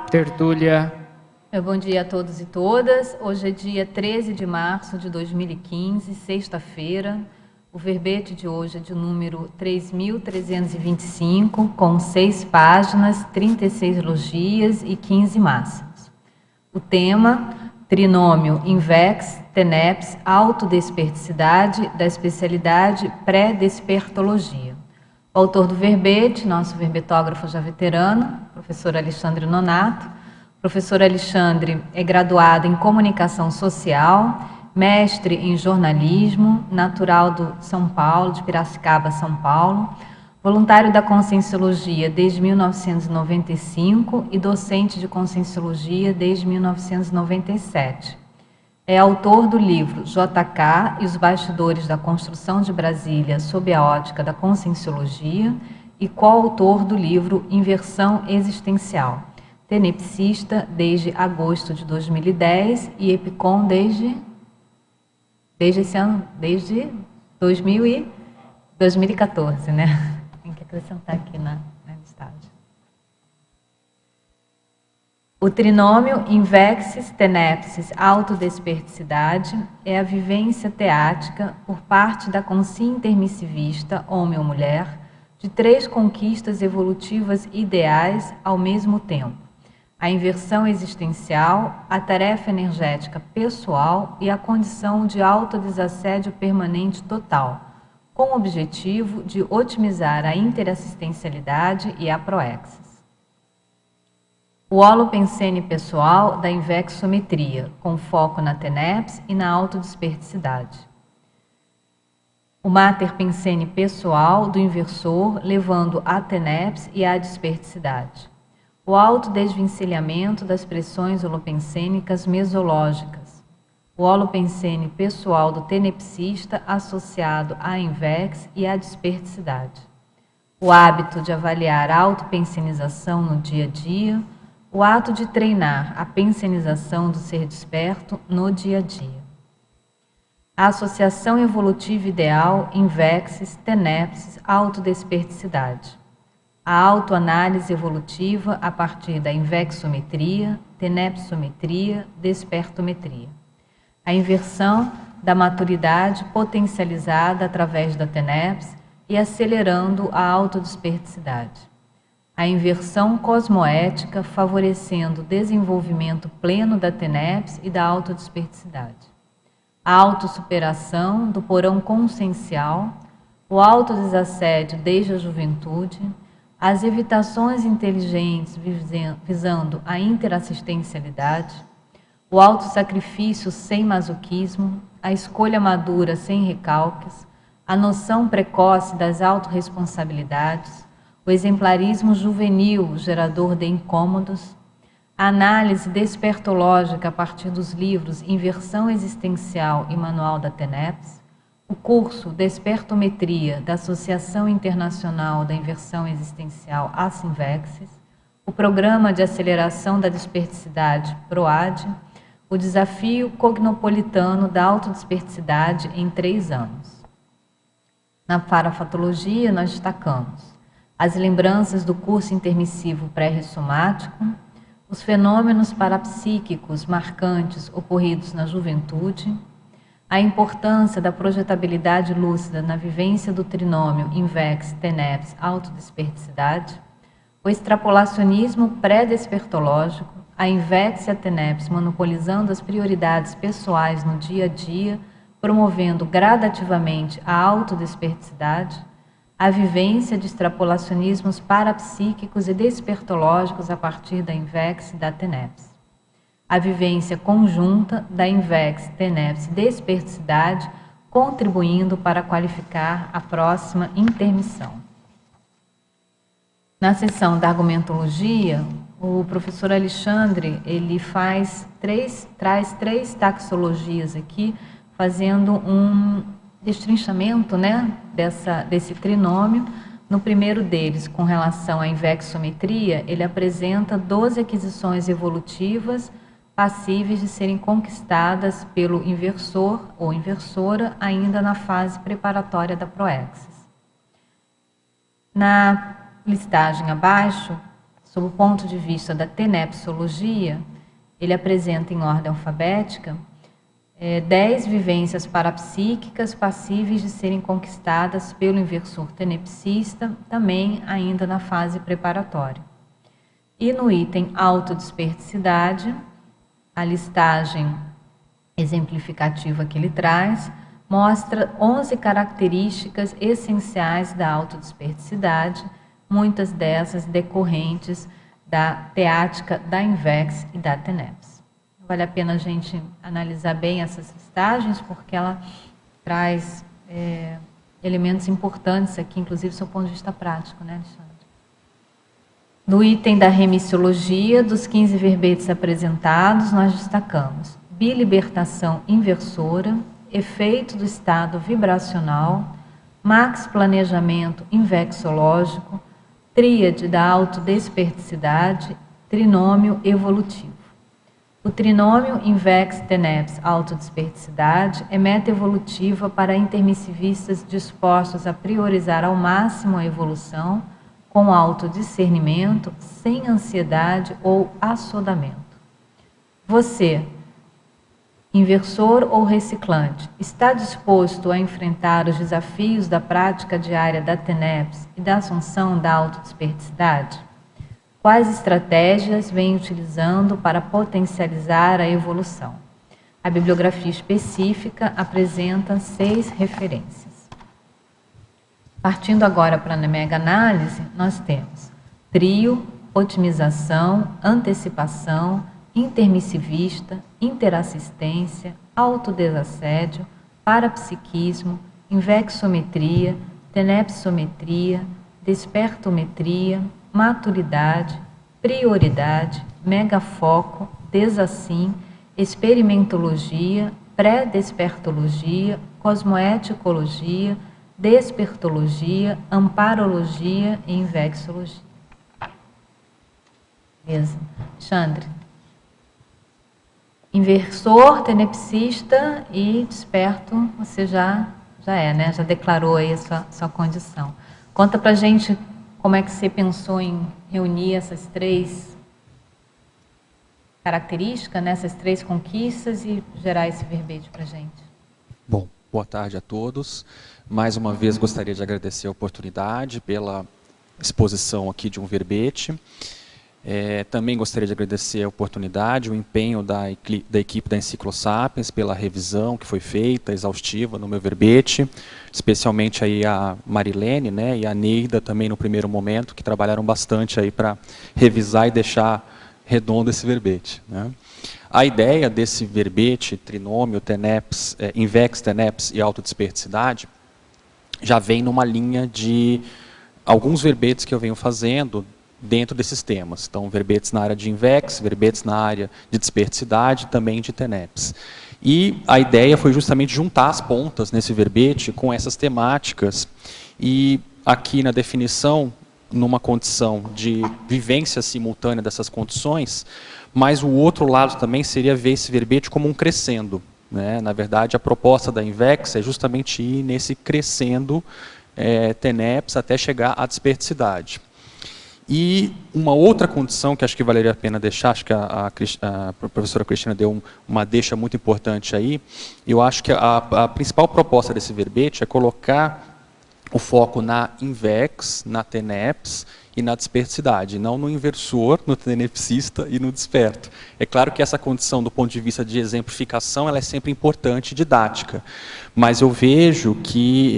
Tertúlia. Bom dia a todos e todas. Hoje é dia 13 de março de 2015, sexta-feira. O verbete de hoje é de número 3.325, com 6 páginas, 36 logias e 15 máximos. O tema, trinômio invex, teneps, autodesperticidade, da especialidade pré-despertologia. O autor do verbete, nosso verbetógrafo já veterano, professor Alexandre Nonato. O professor Alexandre é graduado em Comunicação Social, mestre em Jornalismo, natural de São Paulo, de Piracicaba, São Paulo, voluntário da Conscienciologia desde 1995 e docente de Conscienciologia desde 1997. É autor do livro JK e os bastidores da construção de Brasília sob a ótica da Conscienciologia e coautor do livro Inversão Existencial, tenepsista desde agosto de 2010 e EPICOM desde 2014, né? Tem que acrescentar aqui na listagem. O trinômio invexis tenepsis autodesperticidade é a vivência teática por parte da consciência intermissivista, homem ou mulher, de 3 conquistas evolutivas ideais ao mesmo tempo: a inversão existencial, a tarefa energética pessoal e a condição de autodesassédio permanente total, com o objetivo de otimizar a interassistencialidade e a proexis. O holopensene pessoal da invexometria, com foco na teneps e na autodesperticidade. O mater pensene pessoal do inversor, levando à teneps e à desperticidade. O autodesvencilhamento das pressões holopensênicas mesológicas. O holopensene pessoal do tenepsista associado à invex e à desperticidade. O hábito de avaliar a autopensenização no dia a dia. O ato de treinar a pensenização do ser desperto no dia a dia. A associação evolutiva ideal invexis, tenepsis, autodesperticidade. A autoanálise evolutiva a partir da invexometria, tenepsometria, despertometria. A inversão da maturidade potencializada através da teneps e acelerando a autodesperticidade. A inversão cosmoética favorecendo o desenvolvimento pleno da teneps e da autodesperticidade. A autossuperação do porão consciencial, o autodesassédio desde a juventude, as evitações inteligentes visando a interassistencialidade, o autossacrifício sem masoquismo, a escolha madura sem recalques, a noção precoce das autorresponsabilidades, o exemplarismo juvenil, gerador de incômodos, a análise despertológica a partir dos livros Inversão Existencial e Manual da Teneps, o curso Despertometria da Associação Internacional da Inversão Existencial Assinvexis, o Programa de Aceleração da Desperticidade PROAD, o Desafio Cognopolitano da Autodesperticidade em 3 anos. Na parafatologia, nós destacamos as lembranças do curso intermissivo pré-ressomático, os fenômenos parapsíquicos marcantes ocorridos na juventude, a importância da projetabilidade lúcida na vivência do trinômio invex, teneps, autodesperticidade, o extrapolacionismo pré-despertológico, a invex e a teneps monopolizando as prioridades pessoais no dia a dia, promovendo gradativamente a autodesperticidade, a vivência de extrapolacionismos parapsíquicos e despertológicos a partir da invex e da teneps. A vivência conjunta da invex, teneps e desperticidade, contribuindo para qualificar a próxima intermissão. Na seção da argumentologia, o professor Alexandre ele traz 3 taxologias aqui, fazendo um destrinchamento, né, desse trinômio. No primeiro deles, com relação à invexometria, ele apresenta 12 aquisições evolutivas passíveis de serem conquistadas pelo inversor ou inversora ainda na fase preparatória da proexis. Na listagem abaixo, Sob o ponto de vista da tenepsologia, ele apresenta em ordem alfabética 10 vivências parapsíquicas passíveis de serem conquistadas pelo inversor tenepsista, também ainda na fase preparatória. E no item autodesperticidade, a listagem exemplificativa que ele traz mostra 11 características essenciais da autodesperticidade, muitas dessas decorrentes da teática da INVEX e da TENEPS. Vale a pena a gente analisar bem essas listagens, porque ela traz elementos importantes aqui, inclusive do seu ponto de vista prático, né, Alexandre? No item da remissiologia, dos 15 verbetes apresentados, nós destacamos bilibertação inversora, efeito do estado vibracional, max planejamento invexológico, tríade da autodesperticidade, trinômio evolutivo. O trinômio Invex Teneps autodesperticidade é meta evolutiva para intermissivistas dispostos a priorizar ao máximo a evolução com autodiscernimento, sem ansiedade ou assodamento. Você, inversor ou reciclante, está disposto a enfrentar os desafios da prática diária da TENEPS e da assunção da autodesperticidade? Quais estratégias vem utilizando para potencializar a evolução? A bibliografia específica apresenta 6 referências. Partindo agora para a mega-análise, nós temos trio, otimização, antecipação, intermissivista, interassistência, autodesassédio, parapsiquismo, invexometria, tenepsometria, despertometria, maturidade, prioridade, megafoco, desassim, experimentologia, pré-despertologia, cosmoeticologia, despertologia, amparologia e invexologia. Beleza. Alexandre. Inversor, tenepsista e desperto, você já é, né? Já declarou aí a sua condição. Conta pra gente como é que você pensou em reunir essas 3 características, né? Essas 3 conquistas e gerar esse verbete pra gente. Bom, boa tarde a todos. Mais uma vez gostaria de agradecer a oportunidade pela exposição aqui de um verbete. Também gostaria de agradecer a oportunidade, o empenho da equipe da Enciclosapiens pela revisão que foi feita, exaustiva, no meu verbete, especialmente aí a Marilene, né, e a Neida também no primeiro momento, que trabalharam bastante aí para revisar e deixar redondo esse verbete, né. A ideia desse verbete, trinômio, TENEPS, Invex, TENEPS e autodesperticidade, já vem numa linha de alguns verbetes que eu venho fazendo dentro desses temas. Então, verbetes na área de Invex, verbetes na área de desperticidade, também de TENEPS. E a ideia foi justamente juntar as pontas nesse verbete com essas temáticas. E aqui na definição, numa condição de vivência simultânea dessas condições, mas o outro lado também seria ver esse verbete como um crescendo, né? Na verdade, a proposta da Invex é justamente ir nesse crescendo TENEPS até chegar à desperticidade. E uma outra condição que acho que valeria a pena deixar, acho que a professora Cristina deu uma deixa muito importante aí, eu acho que a principal proposta desse verbete é colocar o foco na Invex, na TENEPS e na desperticidade, não no inversor, no tenepsista e no desperto. É claro que essa condição, do ponto de vista de exemplificação, ela é sempre importante e didática, mas eu vejo que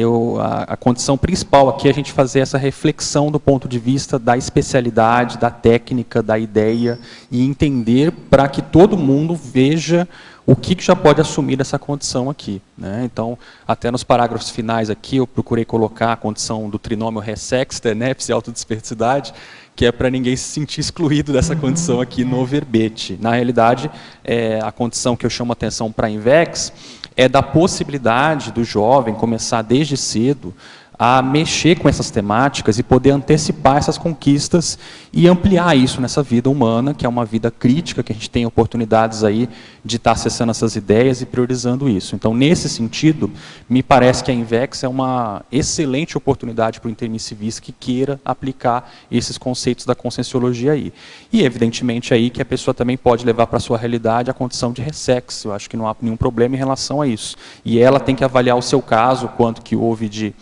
a condição principal aqui é a gente fazer essa reflexão do ponto de vista da especialidade, da técnica, da ideia, e entender para que todo mundo veja o que já pode assumir dessa condição aqui, né? Então, até nos parágrafos finais aqui, eu procurei colocar a condição do trinômio Resex, TENEPS e autodesperticidade, que é para ninguém se sentir excluído dessa condição aqui no verbete. Na realidade, a condição que eu chamo a atenção para a Invex é da possibilidade do jovem começar desde cedo a mexer com essas temáticas e poder antecipar essas conquistas e ampliar isso nessa vida humana, que é uma vida crítica, que a gente tem oportunidades aí de estar acessando essas ideias e priorizando isso. Então, nesse sentido, me parece que a Invex é uma excelente oportunidade para o intermissivista que queira aplicar esses conceitos da conscienciologia aí. E, evidentemente, aí que a pessoa também pode levar para a sua realidade a condição de ressex. Eu acho que não há nenhum problema em relação a isso. E ela tem que avaliar o seu caso, quanto que houve de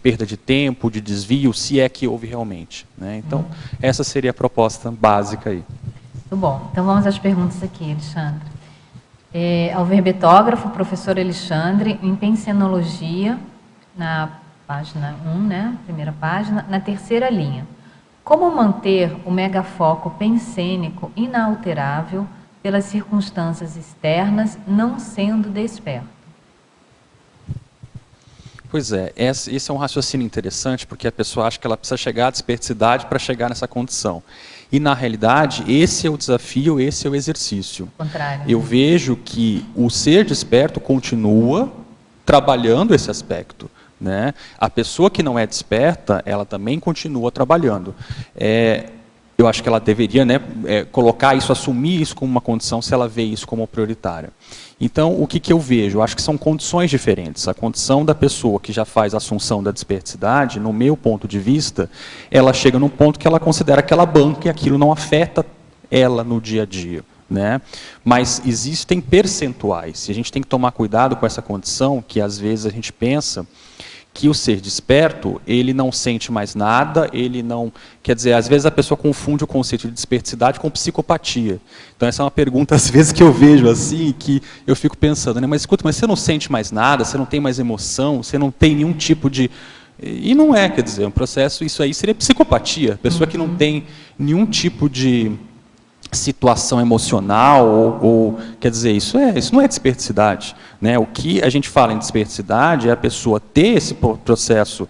perda de tempo, de desvio, se é que houve realmente, né? Então, essa seria a proposta básica aí. Muito bom. Então, vamos às perguntas aqui, Alexandre. Ao verbetógrafo, professor Alexandre, em pensenologia, na página 1, né? Primeira página, na terceira linha. Como manter o megafoco pensênico inalterável pelas circunstâncias externas, não sendo desperto? Pois é, esse é um raciocínio interessante, porque a pessoa acha que ela precisa chegar à desperticidade para chegar nessa condição. E, na realidade, esse é o desafio, esse é o exercício. Contrário. Eu vejo que o ser desperto continua trabalhando esse aspecto, né? A pessoa que não é desperta, ela também continua trabalhando. Eu acho que ela deveria, né, colocar isso, assumir isso como uma condição, se ela vê isso como prioritária. Então, o que eu vejo? Eu acho que são condições diferentes. A condição da pessoa que já faz a assunção da desperticidade, no meu ponto de vista, ela chega num ponto que ela considera que ela banca e aquilo não afeta ela no dia a dia, né? Mas existem percentuais, e a gente tem que tomar cuidado com essa condição, que às vezes a gente pensa que o ser desperto, ele não sente mais nada, ele não... Quer dizer, às vezes a pessoa confunde o conceito de desperticidade com psicopatia. Então essa é uma pergunta, às vezes, que eu vejo assim, que eu fico pensando, né? Mas escuta, mas você não sente mais nada, você não tem mais emoção, você não tem nenhum tipo de... E não é, quer dizer, um processo, isso aí seria psicopatia. A pessoa que não tem nenhum tipo de situação emocional, quer dizer, isso não é desperticidade, né? O que a gente fala em desperticidade é a pessoa ter esse processo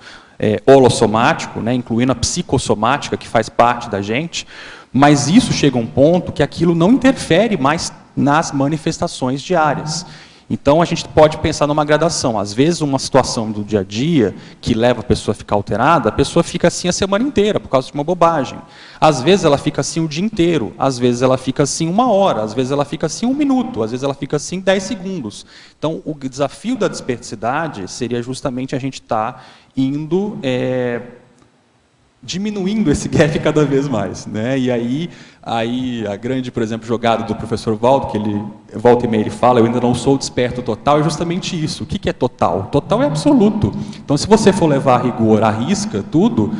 holossomático, né, incluindo a psicossomática, que faz parte da gente, mas isso chega a um ponto que aquilo não interfere mais nas manifestações diárias. Então, a gente pode pensar numa gradação. Às vezes, uma situação do dia a dia que leva a pessoa a ficar alterada, a pessoa fica assim a semana inteira, por causa de uma bobagem. Às vezes, ela fica assim o dia inteiro. Às vezes, ela fica assim 1 hora. Às vezes, ela fica assim 1 minuto. Às vezes, ela fica assim 10 segundos. Então, o desafio da desperticidade seria justamente a gente estar indo... diminuindo esse gap cada vez mais, né? E aí a grande, por exemplo, jogada do professor Valdo, que ele volta e meia ele fala, eu ainda não sou desperto total, é justamente isso. O que é total? Total é absoluto. Então, se você for levar a rigor, a risca, tudo,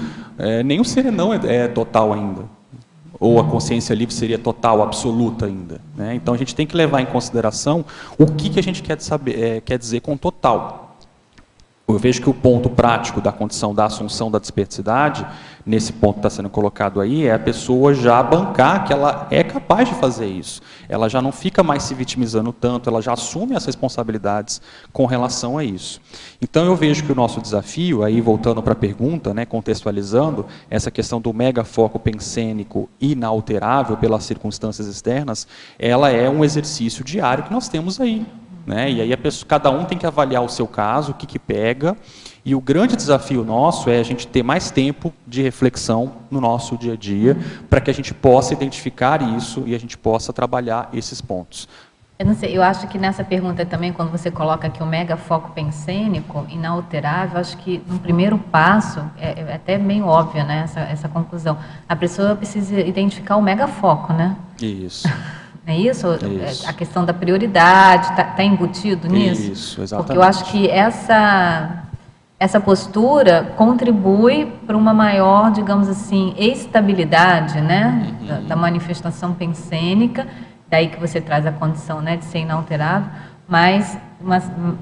nem o serenão é total ainda. Ou a consciência livre seria total, absoluta ainda, né? Então, a gente tem que levar em consideração o que a gente quer dizer com total. Eu vejo que o ponto prático da condição da assunção da desperticidade, nesse ponto que está sendo colocado aí, é a pessoa já bancar que ela é capaz de fazer isso. Ela já não fica mais se vitimizando tanto, ela já assume as responsabilidades com relação a isso. Então, eu vejo que o nosso desafio, aí voltando para a pergunta, né, contextualizando, essa questão do megafoco pensênico inalterável pelas circunstâncias externas, ela é um exercício diário que nós temos aí. Né? E aí cada um tem que avaliar o seu caso, o que pega, e o grande desafio nosso é a gente ter mais tempo de reflexão no nosso dia a dia, para que a gente possa identificar isso e a gente possa trabalhar esses pontos. Eu não sei, eu acho que nessa pergunta também, quando você coloca aqui o megafoco pensênico inalterável, acho que no primeiro passo, é até meio óbvia, né, essa conclusão, a pessoa precisa identificar o megafoco, né? Isso. Não é isso? Isso. A questão da prioridade está embutido nisso? Isso, exatamente. Porque eu acho que essa postura contribui para uma maior, digamos assim, estabilidade, né, da manifestação pensênica, daí que você traz a condição, né, de ser inalterável, mas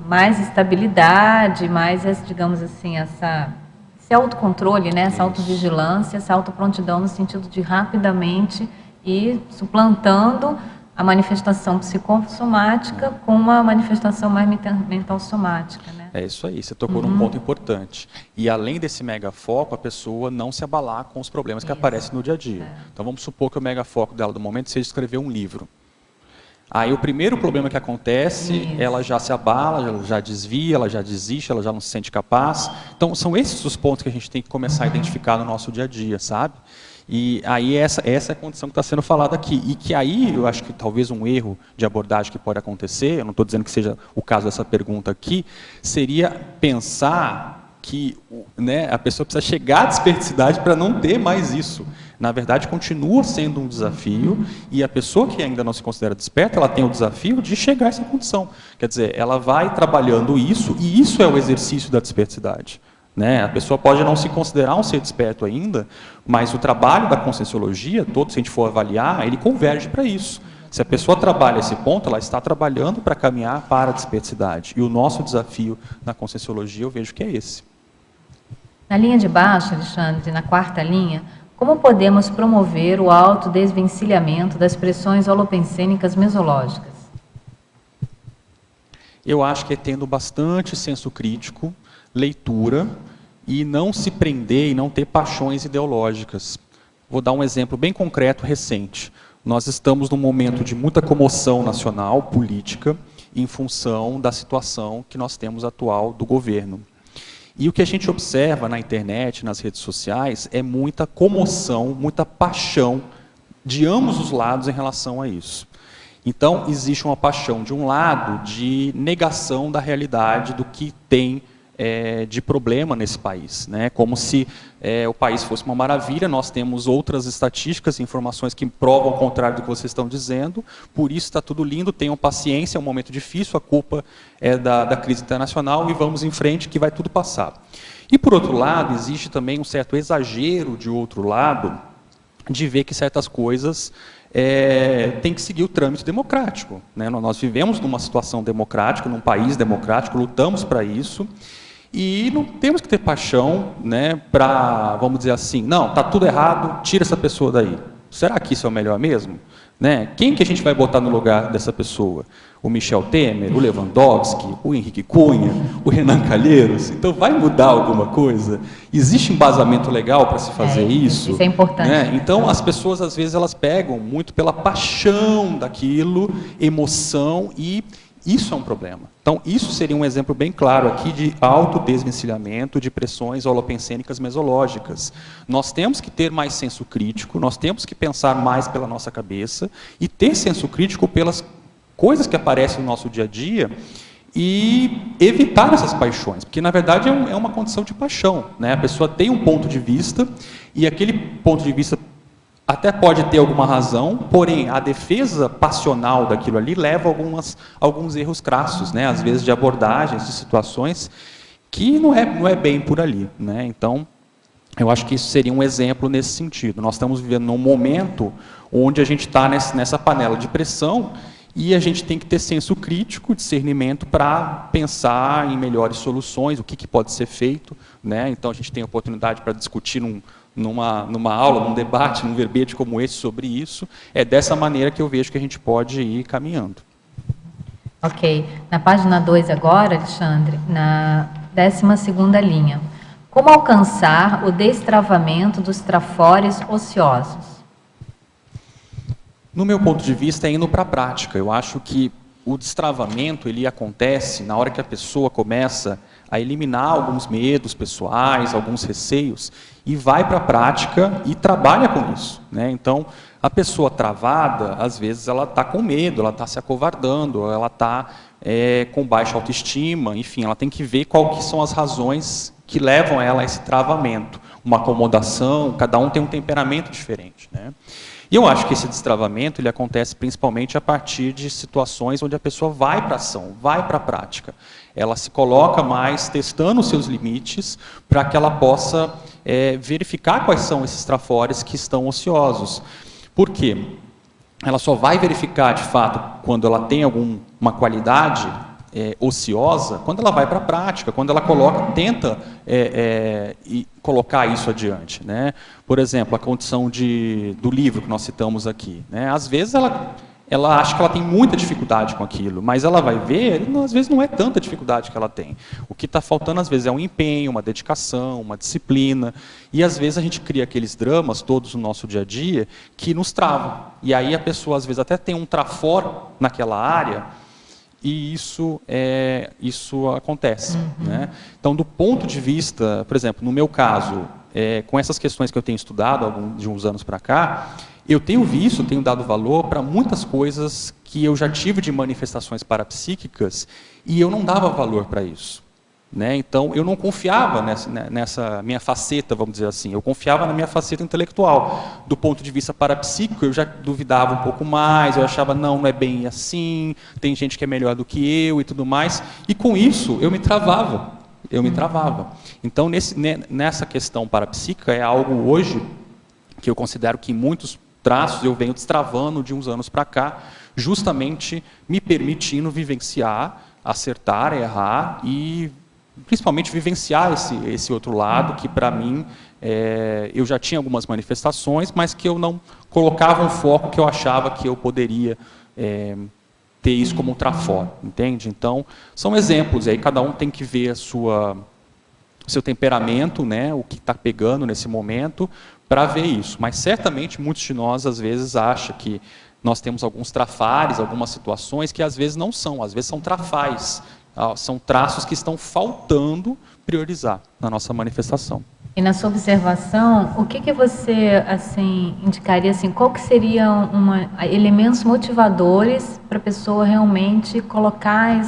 mais estabilidade, mais, digamos assim, esse autocontrole, né, essa autovigilância, essa autoprontidão no sentido de rapidamente ir suplantando a manifestação psicossomática com uma manifestação mais mental somática, né? É isso aí, você tocou num ponto importante. E além desse megafoco, a pessoa não se abalar com os problemas que aparecem no dia a dia. Então vamos supor que o megafoco dela do momento seja escrever um livro. Aí o primeiro problema que acontece, ela já se abala, ela já desvia, ela já desiste, ela já não se sente capaz. Então são esses os pontos que a gente tem que começar a identificar no nosso dia a dia, sabe? E aí essa é a condição que está sendo falada aqui. E que aí eu acho que talvez um erro de abordagem que pode acontecer, eu não estou dizendo que seja o caso dessa pergunta aqui, seria pensar que, né, a pessoa precisa chegar à desperticidade para não ter mais isso. Na verdade, continua sendo um desafio, e a pessoa que ainda não se considera desperta, ela tem o desafio de chegar a essa condição. Quer dizer, ela vai trabalhando isso, e isso é o exercício da desperticidade. Né? A pessoa pode não se considerar um ser desperto ainda, mas o trabalho da conscienciologia, todo, se a gente for avaliar, ele converge para isso. Se a pessoa trabalha esse ponto, ela está trabalhando para caminhar para a desperticidade. E o nosso desafio na conscienciologia, eu vejo que é esse. Na linha de baixo, Alexandre, na quarta linha, como podemos promover o autodesvencilhamento das pressões holopensênicas mesológicas? Eu acho que é tendo bastante senso crítico, leitura, e não se prender e não ter paixões ideológicas. Vou dar um exemplo bem concreto, recente. Nós estamos num momento de muita comoção nacional, política, em função da situação que nós temos atual do governo. E o que a gente observa na internet, nas redes sociais, é muita comoção, muita paixão de ambos os lados em relação a isso. Então, existe uma paixão, de um lado, de negação da realidade do que tem de problema nesse país, né? Como se o país fosse uma maravilha. Nós temos outras estatísticas e informações que provam o contrário do que vocês estão dizendo, por isso está tudo lindo, tenham paciência, é um momento difícil, a culpa é da crise internacional, e vamos em frente que vai tudo passar. E por outro lado, existe também um certo exagero de outro lado, de ver que certas coisas tem que seguir o trâmite democrático, né? Nós vivemos numa situação democrática, num país democrático, lutamos para isso, e não temos que ter paixão, né, para, vamos dizer assim, não, está tudo errado, tira essa pessoa daí. Será que isso é o melhor mesmo? Né? Quem que a gente vai botar no lugar dessa pessoa? O Michel Temer, o Lewandowski, o Henrique Cunha, o Renan Calheiros? Então vai mudar alguma coisa? Existe embasamento legal para se fazer isso? Isso é importante. Né? Então as pessoas às vezes elas pegam muito pela paixão daquilo, emoção, e isso é um problema. Então isso seria um exemplo bem claro aqui de autodesvencilhamento de pressões holopensênicas mesológicas. Nós temos que ter mais senso crítico, nós temos que pensar mais pela nossa cabeça e ter senso crítico pelas coisas que aparecem no nosso dia a dia e evitar essas paixões, porque na verdade é uma condição de paixão, né? A pessoa tem um ponto de vista e aquele ponto de vista até pode ter alguma razão, porém a defesa passional daquilo ali leva a alguns erros crassos, né? Às vezes de abordagens, de situações que não é bem por ali, né? Então, eu acho que isso seria um exemplo nesse sentido. Nós estamos vivendo num momento onde a gente está nessa panela de pressão e a gente tem que ter senso crítico, discernimento para pensar em melhores soluções, o que pode ser feito, né? Então, a gente tem a oportunidade para discutir numa aula, num debate, num verbete como esse sobre isso. É dessa maneira que eu vejo que a gente pode ir caminhando. Ok. Na página 2 agora, Alexandre, na 12ª linha. Como alcançar o destravamento dos trafores ociosos? No meu ponto de vista, é indo para a prática. Eu acho que o destravamento ele acontece na hora que a pessoa começa a eliminar alguns medos pessoais, alguns receios, e vai para a prática e trabalha com isso, né? Então, a pessoa travada, às vezes, ela está com medo, ela está se acovardando, ela está com baixa autoestima, enfim, ela tem que ver quais que são as razões que levam ela a esse travamento. Uma acomodação, cada um tem um temperamento diferente, né? E eu acho que esse destravamento ele acontece principalmente a partir de situações onde a pessoa vai para a ação, vai para a prática. Ela se coloca mais testando os seus limites para que ela possa verificar quais são esses trafores que estão ociosos. Por quê? Ela só vai verificar, de fato, quando ela tem alguma qualidade ociosa, quando ela vai para a prática, quando ela tenta colocar isso adiante, né? Por exemplo, a condição do livro que nós citamos aqui, né? Às vezes ela ela acha que ela tem muita dificuldade com aquilo, mas ela vai ver, às vezes não é tanta dificuldade que ela tem. O que está faltando, às vezes, é um empenho, uma dedicação, uma disciplina, e às vezes a gente cria aqueles dramas todos no nosso dia a dia que nos travam. E aí a pessoa, às vezes, até tem um trafor naquela área, e isso acontece. Né? Então, do ponto de vista, por exemplo, no meu caso, com essas questões que eu tenho estudado de uns anos para cá, eu tenho visto, tenho dado valor para muitas coisas que eu já tive de manifestações parapsíquicas e eu não dava valor para isso. Né? Então, eu não confiava nessa minha faceta, vamos dizer assim, eu confiava na minha faceta intelectual. Do ponto de vista parapsíquico, eu já duvidava um pouco mais, eu achava, não é bem assim, tem gente que é melhor do que eu e tudo mais, e com isso eu me travava. Então, nessa questão parapsíquica, é algo hoje que eu considero que em muitos traços eu venho destravando de uns anos para cá, justamente me permitindo vivenciar, acertar, errar e principalmente vivenciar esse outro lado que para mim eu já tinha algumas manifestações, mas que eu não colocava um foco que eu achava que eu poderia ter isso como um trafor, entende? Então, são exemplos, e aí cada um tem que ver seu temperamento, né, o que está pegando nesse momento, para ver isso. Mas certamente muitos de nós, às vezes, acham que nós temos alguns trafares, algumas situações que às vezes não são, às vezes são trafais, são traços que estão faltando priorizar na nossa manifestação. E na sua observação, o que você indicaria, qual que seriam elementos motivadores para a pessoa realmente colocar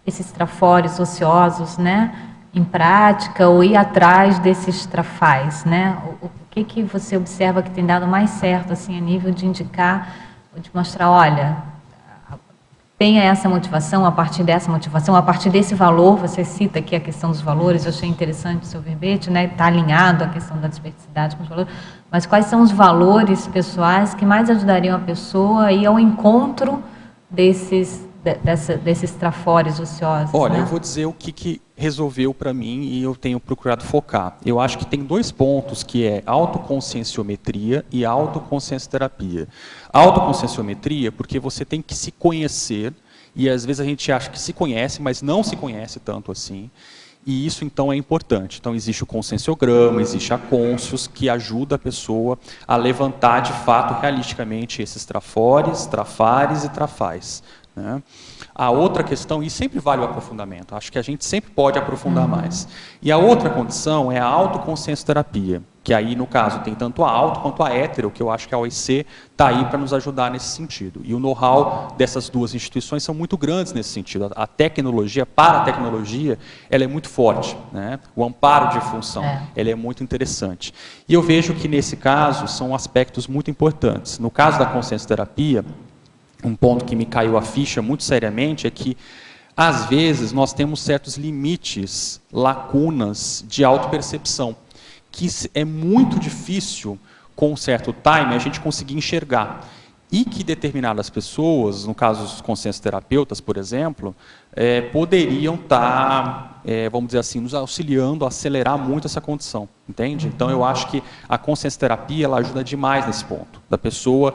esses trafores ociosos, né, em prática ou ir atrás desses trafais, né? O que você observa que tem dado mais certo, a nível de indicar, de mostrar, olha, tenha essa motivação, a partir dessa motivação, a partir desse valor, você cita aqui a questão dos valores, eu achei interessante o seu verbete, né? Está alinhado a questão da desperticidade com os valores, mas quais são os valores pessoais que mais ajudariam a pessoa a ir ao encontro desses trafores ociosos? Olha, né? eu vou dizer o que resolveu para mim e eu tenho procurado focar. Eu acho que tem dois pontos, que é autoconscienciometria e autoconsciencioterapia. Autoconscienciometria, porque você tem que se conhecer, e às vezes a gente acha que se conhece, mas não se conhece tanto assim, e isso então é importante. Então existe o conscienciograma, existe a Conscius, que ajuda a pessoa a levantar de fato, realisticamente, esses trafores, trafares e trafais. Né? A outra questão, e sempre vale o aprofundamento, acho que a gente sempre pode aprofundar mais. E a outra condição é a autoconsciencioterapia, que aí, no caso, tem tanto a auto quanto a hétero, que eu acho que a OIC está aí para nos ajudar nesse sentido. E o know-how dessas duas instituições são muito grandes nesse sentido. A tecnologia, para a tecnologia, ela é muito forte. Né? O amparo de função, ela é muito interessante. E eu vejo que, nesse caso, são aspectos muito importantes. No caso da consciencioterapia, um ponto que me caiu a ficha muito seriamente é que, às vezes, nós temos certos limites, lacunas de autopercepção, que é muito difícil, com um certo time, a gente conseguir enxergar. E que determinadas pessoas, no caso os consciencioterapeutas, por exemplo, poderiam estar, vamos dizer assim, nos auxiliando a acelerar muito essa condição, entende? Então eu acho que a consciencioterapia ela ajuda demais nesse ponto, da pessoa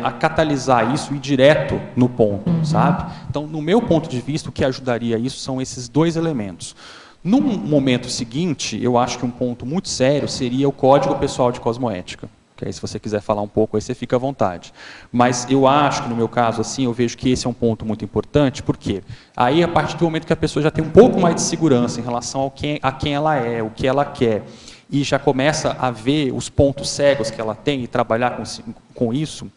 a catalisar isso e ir direto no ponto, sabe? Então, no meu ponto de vista, o que ajudaria isso são esses dois elementos. Num momento seguinte, eu acho que um ponto muito sério seria o Código Pessoal de Cosmoética. Que aí, se você quiser falar um pouco, aí você fica à vontade. Mas eu acho que, no meu caso, assim, eu vejo que esse é um ponto muito importante, porque aí, a partir do momento que a pessoa já tem um pouco mais de segurança em relação a quem ela é, o que ela quer, e já começa a ver os pontos cegos que ela tem e trabalhar com isso,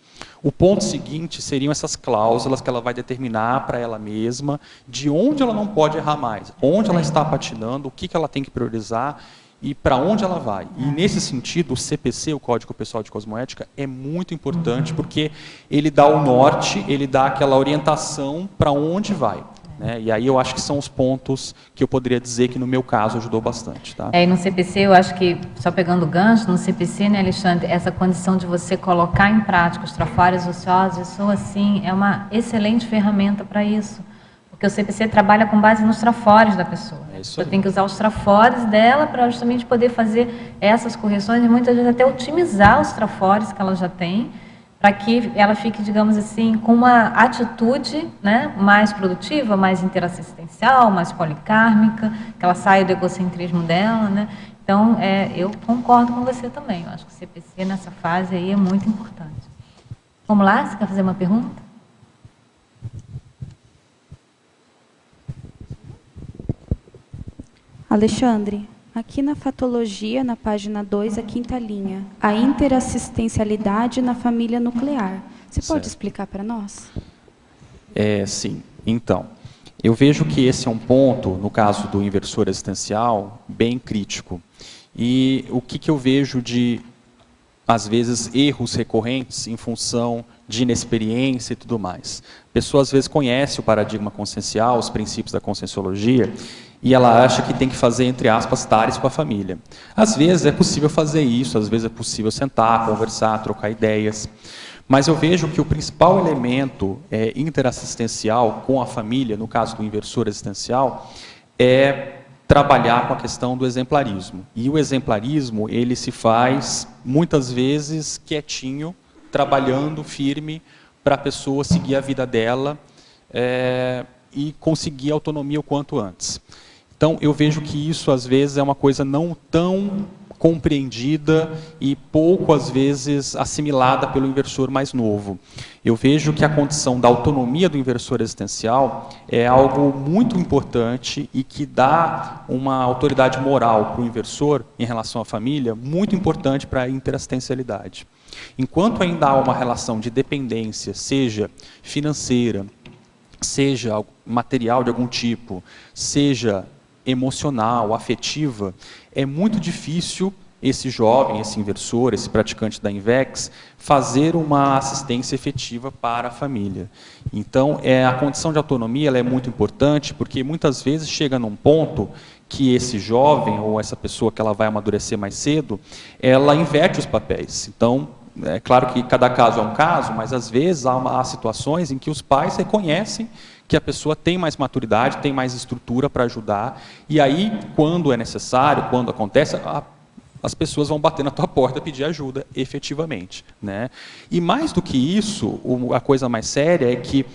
o ponto seguinte seriam essas cláusulas que ela vai determinar para ela mesma de onde ela não pode errar mais, onde ela está patinando, o que ela tem que priorizar, e para onde ela vai. E nesse sentido, o CPC, o Código Pessoal de Cosmoética, é muito importante porque ele dá o norte, ele dá aquela orientação para onde vai. Né? E aí eu acho que são os pontos que eu poderia dizer que no meu caso ajudou bastante. Tá? E no CPC, eu acho que, só pegando o gancho, no CPC, né, Alexandre, essa condição de você colocar em prática os trafores ociosos, isso assim, é uma excelente ferramenta para isso. Porque o CPC trabalha com base nos trafores da pessoa. Você tem que usar os trafores dela para justamente poder fazer essas correções e muitas vezes até otimizar os trafores que ela já tem para que ela fique, digamos assim, com uma atitude, né, mais produtiva, mais interassistencial, mais policármica, que ela saia do egocentrismo dela, né? Então, eu concordo com você também. Eu acho que o CPC nessa fase aí é muito importante. Vamos lá? Você quer fazer uma pergunta? Alexandre, aqui na fatologia, na página 2, a 5ª linha, a interassistencialidade na família nuclear. Você pode explicar para nós? Sim. Então, eu vejo que esse é um ponto, no caso do inversor existencial, bem crítico. E o que eu vejo de, às vezes, erros recorrentes em função de inexperiência e tudo mais. A pessoa, às vezes, conhece o paradigma consciencial, os princípios da conscienciologia, e ela acha que tem que fazer, entre aspas, tares com a família. Às vezes é possível fazer isso, às vezes é possível sentar, conversar, trocar ideias. Mas eu vejo que o principal elemento interassistencial com a família, no caso do inversor existencial, é trabalhar com a questão do exemplarismo. E o exemplarismo, ele se faz, muitas vezes, quietinho, trabalhando firme para a pessoa seguir a vida dela e conseguir autonomia o quanto antes. Então, eu vejo que isso, às vezes, é uma coisa não tão compreendida e pouco, às vezes, assimilada pelo inversor mais novo. Eu vejo que a condição da autonomia do inversor existencial é algo muito importante e que dá uma autoridade moral para o inversor em relação à família, muito importante para a interassistencialidade. Enquanto ainda há uma relação de dependência, seja financeira, seja material de algum tipo, seja emocional, afetiva, é muito difícil esse jovem, esse inversor, esse praticante da INVEX, fazer uma assistência efetiva para a família. Então, a condição de autonomia ela é muito importante, porque muitas vezes chega num ponto que esse jovem, ou essa pessoa que ela vai amadurecer mais cedo, ela inverte os papéis. Então, é claro que cada caso é um caso, mas às vezes há situações em que os pais reconhecem que a pessoa tem mais maturidade, tem mais estrutura para ajudar, e aí, quando é necessário, quando acontece, as pessoas vão bater na tua porta e pedir ajuda, efetivamente, né? E mais do que isso, a coisa mais séria é que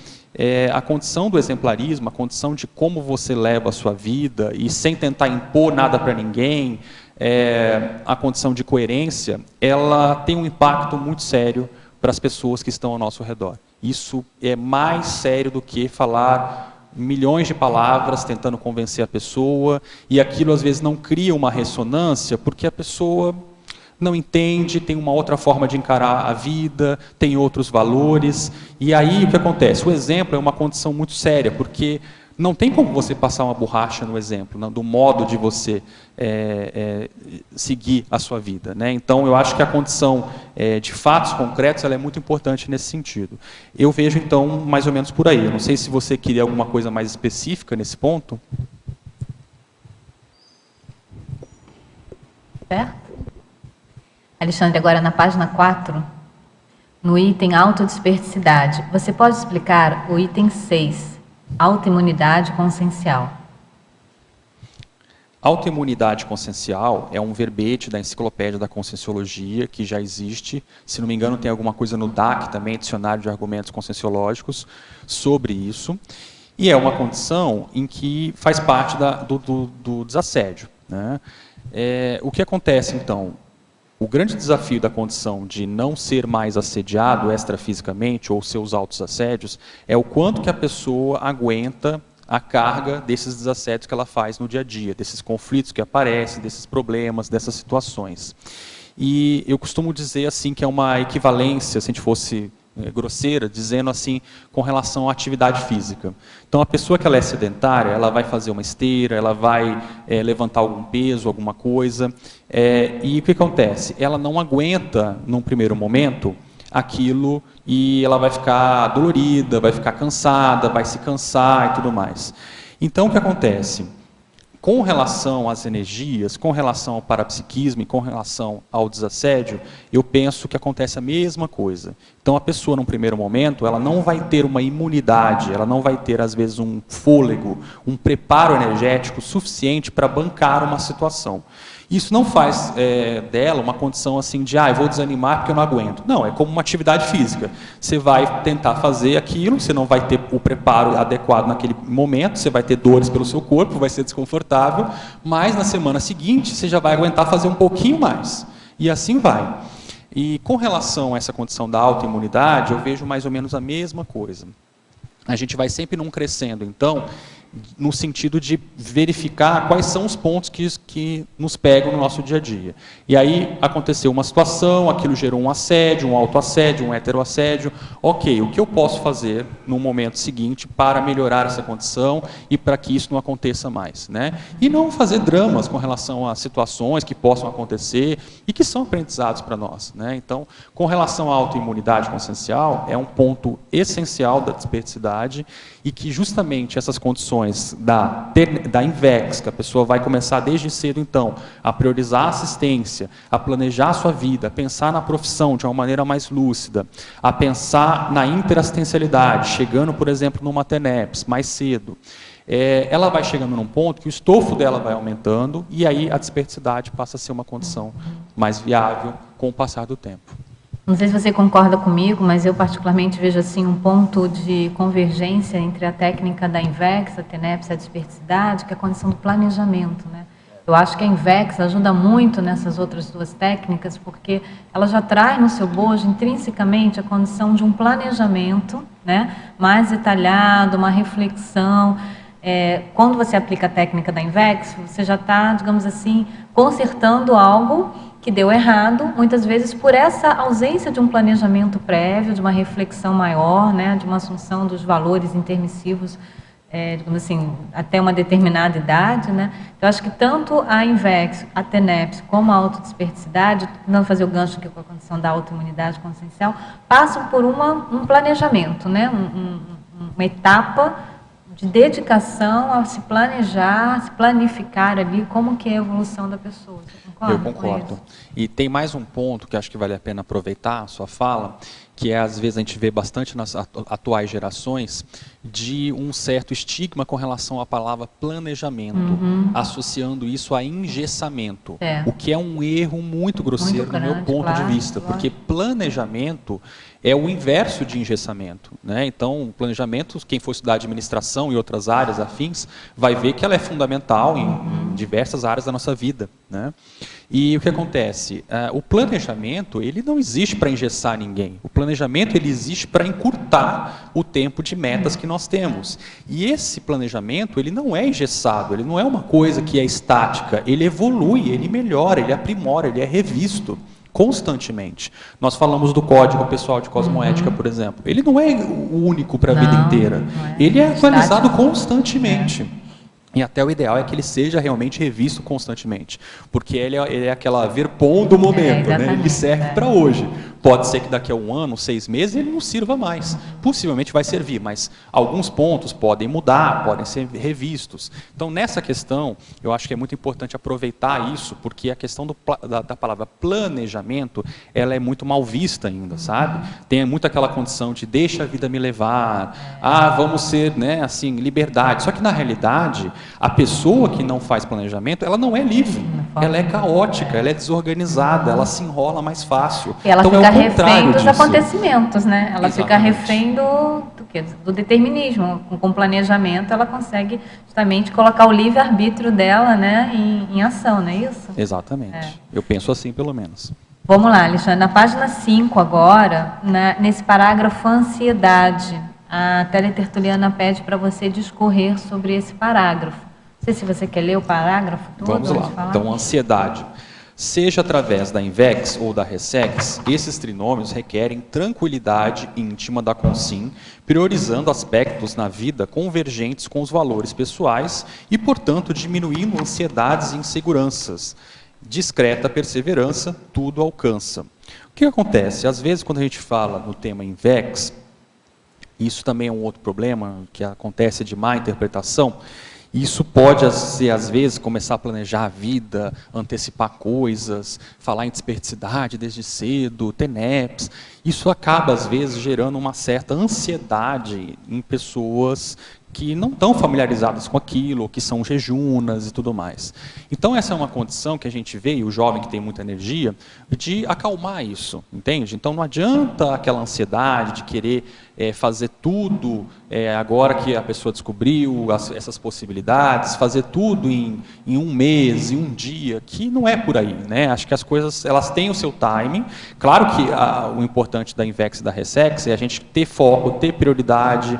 a condição do exemplarismo, a condição de como você leva a sua vida, e sem tentar impor nada para ninguém, a condição de coerência, ela tem um impacto muito sério para as pessoas que estão ao nosso redor. Isso é mais sério do que falar milhões de palavras tentando convencer a pessoa, e aquilo às vezes não cria uma ressonância, porque a pessoa não entende, tem uma outra forma de encarar a vida, tem outros valores, e aí o que acontece? O exemplo é uma condição muito séria, porque não tem como você passar uma borracha no exemplo, né, do modo de você seguir a sua vida, né? Então, eu acho que a condição de fatos concretos ela é muito importante nesse sentido. Eu vejo, então, mais ou menos por aí. Eu não sei se você queria alguma coisa mais específica nesse ponto. Certo? Alexandre, agora na página 4, no item autodesperticidade, você pode explicar o item 6, autoimunidade consciencial? Autoimunidade consciencial é um verbete da enciclopédia da conscienciologia, que já existe, se não me engano tem alguma coisa no DAC também, dicionário de argumentos conscienciológicos, sobre isso, e é uma condição em que faz parte do desassédio, né? O que acontece então? O grande desafio da condição de não ser mais assediado extrafisicamente ou seus autos assédios é o quanto que a pessoa aguenta a carga desses desassédios que ela faz no dia a dia, desses conflitos que aparecem, desses problemas, dessas situações. E eu costumo dizer assim que é uma equivalência, se a gente fosse grosseira, dizendo assim, com relação à atividade física. Então, a pessoa que ela é sedentária, ela vai fazer uma esteira, ela vai levantar algum peso, alguma coisa, e o que acontece? Ela não aguenta, num primeiro momento, aquilo, e ela vai ficar dolorida, vai ficar cansada, vai se cansar e tudo mais. Então, o que acontece? Com relação às energias, com relação ao parapsiquismo e com relação ao desassédio, eu penso que acontece a mesma coisa. Então, a pessoa, num primeiro momento, ela não vai ter uma imunidade, ela não vai ter, às vezes, um fôlego, um preparo energético suficiente para bancar uma situação. Isso não faz dela uma condição assim de, eu vou desanimar porque eu não aguento. Não, é como uma atividade física. Você vai tentar fazer aquilo, você não vai ter o preparo adequado naquele momento, você vai ter dores pelo seu corpo, vai ser desconfortável, mas na semana seguinte você já vai aguentar fazer um pouquinho mais. E assim vai. E com relação a essa condição da autoimunidade, eu vejo mais ou menos a mesma coisa. A gente vai sempre num crescendo, então, no sentido de verificar quais são os pontos que nos pegam no nosso dia a dia. E aí aconteceu uma situação, aquilo gerou um assédio, um autoassédio, um heteroassédio. Ok, o que eu posso fazer no momento seguinte para melhorar essa condição e para que isso não aconteça mais, né? E não fazer dramas com relação a situações que possam acontecer e que são aprendizados para nós, né? Então, com relação à autoimunidade consciencial, é um ponto essencial da desperticidade e que justamente essas condições da INVEX, que a pessoa vai começar desde cedo, então, a priorizar a assistência, a planejar a sua vida, a pensar na profissão de uma maneira mais lúcida, a pensar na interassistencialidade, chegando, por exemplo, numa TENEPS mais cedo. Ela vai chegando num ponto que o estofo dela vai aumentando e aí a desperticidade passa a ser uma condição mais viável com o passar do tempo. Não sei se você concorda comigo, mas eu particularmente vejo assim um ponto de convergência entre a técnica da INVEX, a TENEPS e a desperticidade, que é a condição do planejamento, né? Eu acho que a INVEX ajuda muito nessas outras duas técnicas, porque ela já traz no seu bojo intrinsecamente a condição de um planejamento, né, mais detalhado, uma reflexão. Quando você aplica a técnica da INVEX, você já está, digamos assim, consertando algo que deu errado, muitas vezes por essa ausência de um planejamento prévio, de uma reflexão maior, né, de uma assunção dos valores intermissivos, digamos assim, até uma determinada idade, né? Então, acho que tanto a INVEX, a TENEPS, como a autodesperticidade, tentando fazer o gancho aqui com a condição da autoimunidade consciencial, passam por um planejamento, né? Uma etapa de dedicação a se planejar, se planificar ali como que é a evolução da pessoa. Você concorda? Eu concordo. E tem mais um ponto que acho que vale a pena aproveitar a sua fala, que às vezes a gente vê bastante nas atuais gerações, de um certo estigma com relação à palavra planejamento, associando isso a engessamento, o que é um erro muito grosseiro muito grande, no meu ponto de vista, porque planejamento é o inverso de engessamento, né? Então, planejamento, quem for estudar administração e outras áreas afins, vai ver que ela é fundamental em diversas áreas da nossa vida, né? E o que acontece? O planejamento, ele não existe para engessar ninguém. O planejamento, ele existe para encurtar o tempo de metas que nós temos. E esse planejamento, ele não é engessado, ele não é uma coisa que é estática, ele evolui, ele melhora, ele aprimora, ele é revisto constantemente. Nós falamos do Código Pessoal de Cosmoética, por exemplo. Ele não é o único para a vida inteira. Ele é atualizado constantemente. E até o ideal é que ele seja realmente revisto constantemente, porque ele é aquela verpom do momento, né? Ele serve para hoje. Pode ser que daqui a 1 ano, 6 meses, ele não sirva mais. Possivelmente vai servir, mas alguns pontos podem mudar, podem ser revistos. Então, nessa questão, eu acho que é muito importante aproveitar isso, porque a questão da palavra planejamento, ela é muito mal vista ainda, sabe? Tem muito aquela condição de deixa a vida me levar, vamos ser, né, assim, liberdade. Só que, na realidade, a pessoa que não faz planejamento, ela não é livre, ela é caótica, ela é desorganizada, ela se enrola mais fácil. Ela então, fica refém dos acontecimentos, né? Ela fica refém do determinismo. Com planejamento, ela consegue justamente colocar o livre-arbítrio dela, né, em ação, não é isso? Exatamente. Eu penso assim, pelo menos. Vamos lá, Alexandre. Na página 5 agora, nesse parágrafo ansiedade, a teletertuliana pede para você discorrer sobre esse parágrafo. Não sei se você quer ler o parágrafo todo. Vamos lá. Então, ansiedade. Seja através da INVEX ou da RESEX, esses trinômios requerem tranquilidade íntima da consim, priorizando aspectos na vida convergentes com os valores pessoais e, portanto, diminuindo ansiedades e inseguranças. Discreta perseverança, tudo alcança. O que acontece? Às vezes, quando a gente fala no tema INVEX, isso também é um outro problema que acontece de má interpretação. Isso pode, às vezes, começar a planejar a vida, antecipar coisas, falar em desperticidade desde cedo, TENEPS. Isso acaba, às vezes, gerando uma certa ansiedade em pessoas que não estão familiarizadas com aquilo, que são jejunas e tudo mais. Então essa é uma condição que a gente vê, e o jovem que tem muita energia, de acalmar isso, entende? Então não adianta aquela ansiedade de querer fazer tudo agora que a pessoa descobriu essas possibilidades, fazer tudo em um mês, em um dia, que não é por aí, né? Acho que as coisas elas têm o seu timing. Claro que o importante da Invex e da Ressex é a gente ter foco, ter prioridade,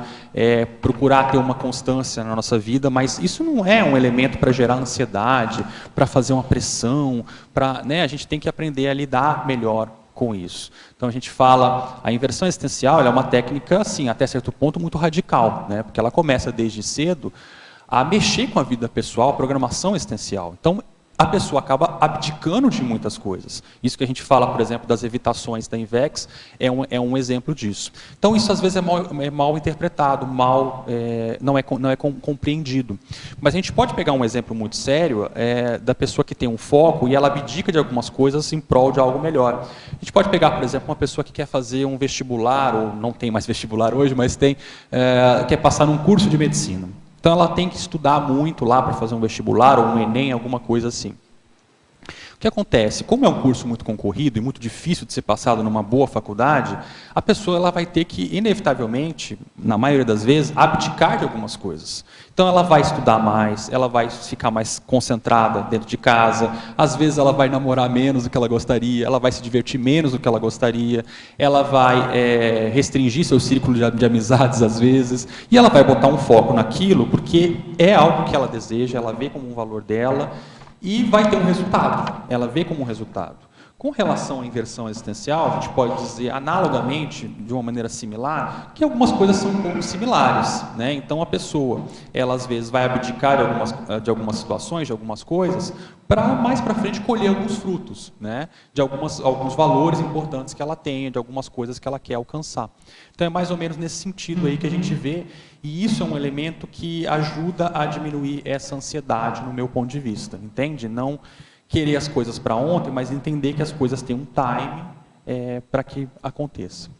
procurar ter uma constância na nossa vida, mas isso não é um elemento para gerar ansiedade, para fazer uma pressão, a gente tem que aprender a lidar melhor com isso. Então a gente fala, a inversão existencial ela é uma técnica, assim, até certo ponto, muito radical, né? Porque ela começa desde cedo a mexer com a vida pessoal, a programação existencial. Então a pessoa acaba abdicando de muitas coisas. Isso que a gente fala, por exemplo, das evitações da Invex, é um exemplo disso. Então isso às vezes é mal interpretado, não é compreendido. Mas a gente pode pegar um exemplo muito sério da pessoa que tem um foco e ela abdica de algumas coisas em prol de algo melhor. A gente pode pegar, por exemplo, uma pessoa que quer fazer um vestibular, ou não tem mais vestibular hoje, mas quer passar num curso de medicina. Então ela tem que estudar muito lá para fazer um vestibular ou um Enem, alguma coisa assim. O que acontece? Como é um curso muito concorrido e muito difícil de ser passado numa boa faculdade, a pessoa ela vai ter que, inevitavelmente, na maioria das vezes, abdicar de algumas coisas. Então ela vai estudar mais, ela vai ficar mais concentrada dentro de casa, às vezes ela vai namorar menos do que ela gostaria, ela vai se divertir menos do que ela gostaria, ela vai restringir seu círculo de amizades às vezes, e ela vai botar um foco naquilo porque é algo que ela deseja, ela vê como um valor dela, e vai ter um resultado, ela vê como um resultado. Com relação à inversão existencial, a gente pode dizer, analogamente, de uma maneira similar, que algumas coisas são um pouco similares, né? Então a pessoa, ela às vezes vai abdicar de algumas situações, de algumas coisas, para mais para frente colher alguns frutos, né? De alguns valores importantes que ela tenha, de algumas coisas que ela quer alcançar. Então é mais ou menos nesse sentido aí que a gente vê, e isso é um elemento que ajuda a diminuir essa ansiedade, no meu ponto de vista, entende? Não querer as coisas para ontem, mas entender que as coisas têm um time para que aconteça.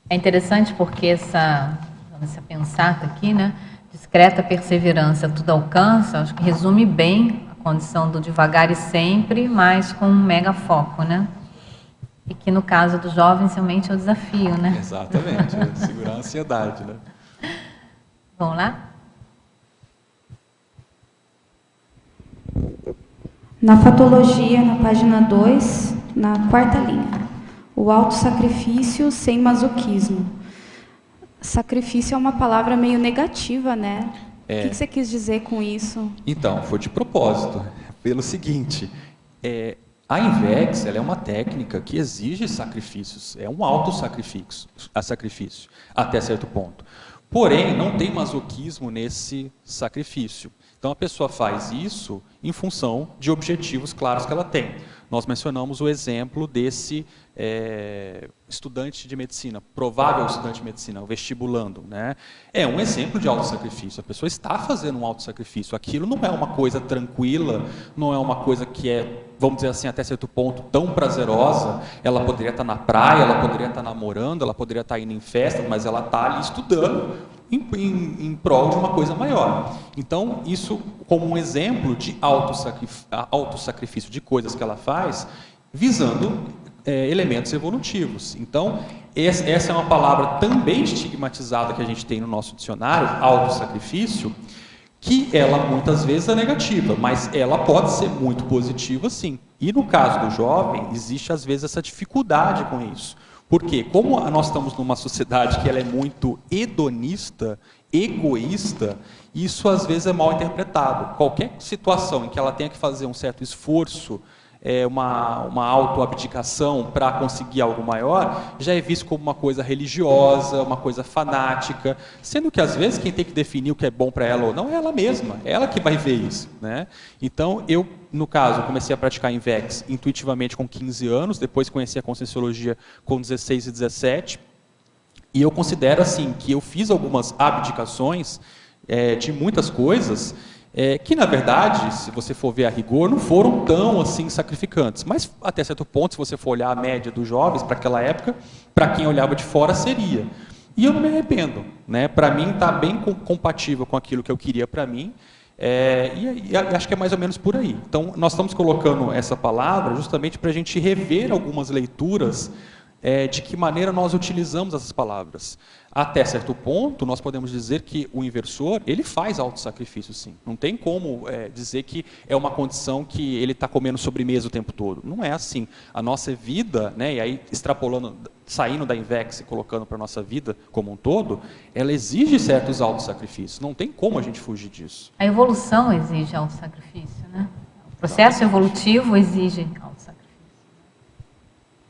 É interessante porque essa pensata aqui, né? Discreta perseverança, tudo alcança, acho que resume bem a condição do devagar e sempre, mas com um mega foco, né? E que no caso dos jovens realmente é o desafio, né? Exatamente, segurar a ansiedade, né? Vamos lá? Na fatologia, na página 2, na quarta linha, o autossacrifício sem masoquismo. Sacrifício é uma palavra meio negativa, né? O que você quis dizer com isso? Então, foi de propósito, pelo seguinte, a Invex ela é uma técnica que exige sacrifícios, é um autossacrifício, até certo ponto. Porém, não tem masoquismo nesse sacrifício. Então a pessoa faz isso em função de objetivos claros que ela tem. Nós mencionamos o exemplo desse estudante de medicina, provável estudante de medicina, o vestibulando, né? É um exemplo de autossacrifício. A pessoa está fazendo um autossacrifício. Aquilo não é uma coisa tranquila, não é uma coisa que vamos dizer assim, até certo ponto, tão prazerosa. Ela poderia estar na praia, ela poderia estar namorando, ela poderia estar indo em festa, mas ela está ali estudando em prol de uma coisa maior. Então, isso como um exemplo de autossacrifício de coisas que ela faz, visando elementos evolutivos. Então, essa é uma palavra também estigmatizada que a gente tem no nosso dicionário, autossacrifício, que ela muitas vezes é negativa, mas ela pode ser muito positiva sim. E no caso do jovem, existe às vezes essa dificuldade com isso. Porque como nós estamos numa sociedade que ela é muito hedonista, egoísta, isso às vezes é mal interpretado. Qualquer situação em que ela tenha que fazer um certo esforço, uma autoabdicação para conseguir algo maior, já é visto como uma coisa religiosa, uma coisa fanática, sendo que às vezes quem tem que definir o que é bom para ela ou não é ela mesma, é ela que vai ver isso, né? Então eu, no caso, comecei a praticar Invex intuitivamente com 15 anos, depois conheci a Conscienciologia com 16 e 17, e eu considero assim que eu fiz algumas abdicações de muitas coisas, que na verdade, se você for ver a rigor, não foram tão assim sacrificantes, mas até certo ponto, se você for olhar a média dos jovens para aquela época, para quem olhava de fora seria. e eu não me arrependo, né? Para mim está bem compatível com aquilo que eu queria para mim, e acho que é mais ou menos por aí. Então, nós estamos colocando essa palavra justamente para a gente rever algumas leituras de que maneira nós utilizamos essas palavras. Até certo ponto, nós podemos dizer que o inversor, ele faz autossacrifício, sim. Não tem como dizer que é uma condição que ele está comendo sobremesa o tempo todo. Não é assim. A nossa vida, né, e aí extrapolando, saindo da Invex e colocando para a nossa vida como um todo, ela exige certos autossacrifícios. Não tem como a gente fugir disso. A evolução exige autossacrifício, né? O processo evolutivo exige autossacrifício.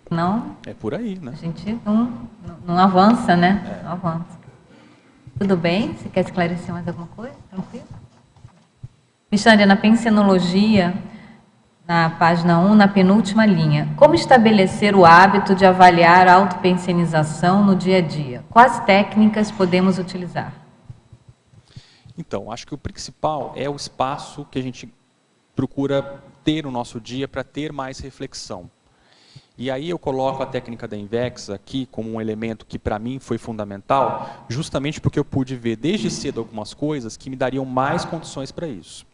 Não, é por aí, né? A gente não avança, né? Não avança. Tudo bem? Você quer esclarecer mais alguma coisa? Tranquilo? Alexandre, na pensenologia, na página 1, na penúltima linha, como estabelecer o hábito de avaliar a autopensenização no dia a dia? Quais técnicas podemos utilizar? Então, acho que o principal é o espaço que a gente procura ter no nosso dia para ter mais reflexão. E aí eu coloco a técnica da Invex aqui como um elemento que para mim foi fundamental, justamente porque eu pude ver desde cedo algumas coisas que me dariam mais condições para isso.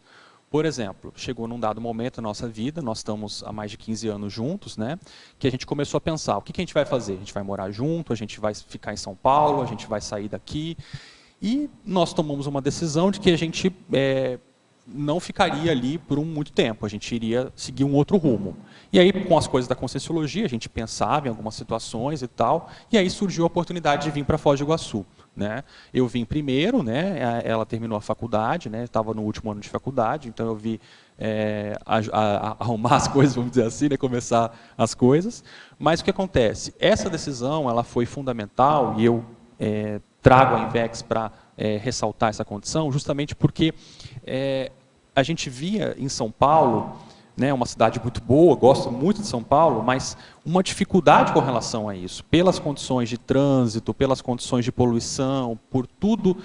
Por exemplo, chegou num dado momento da nossa vida, nós estamos há mais de 15 anos juntos, né, que a gente começou a pensar, o que a gente vai fazer? A gente vai morar junto, a gente vai ficar em São Paulo, a gente vai sair daqui, e nós tomamos uma decisão de que a gente não ficaria ali por muito tempo, a gente iria seguir um outro rumo. E aí, com as coisas da Conscienciologia, a gente pensava em algumas situações e tal, e aí surgiu a oportunidade de vir para Foz do Iguaçu. Né? Eu vim primeiro, né? Ela terminou a faculdade, né? Estava no último ano de faculdade, então eu vi arrumar as coisas, vamos dizer assim, né? Começar as coisas. Mas o que acontece? Essa decisão ela foi fundamental, e eu trago a Invex para ressaltar essa condição, justamente porque a gente via em São Paulo, né, uma cidade muito boa, gosto muito de São Paulo, mas uma dificuldade com relação a isso, pelas condições de trânsito, pelas condições de poluição, por tudo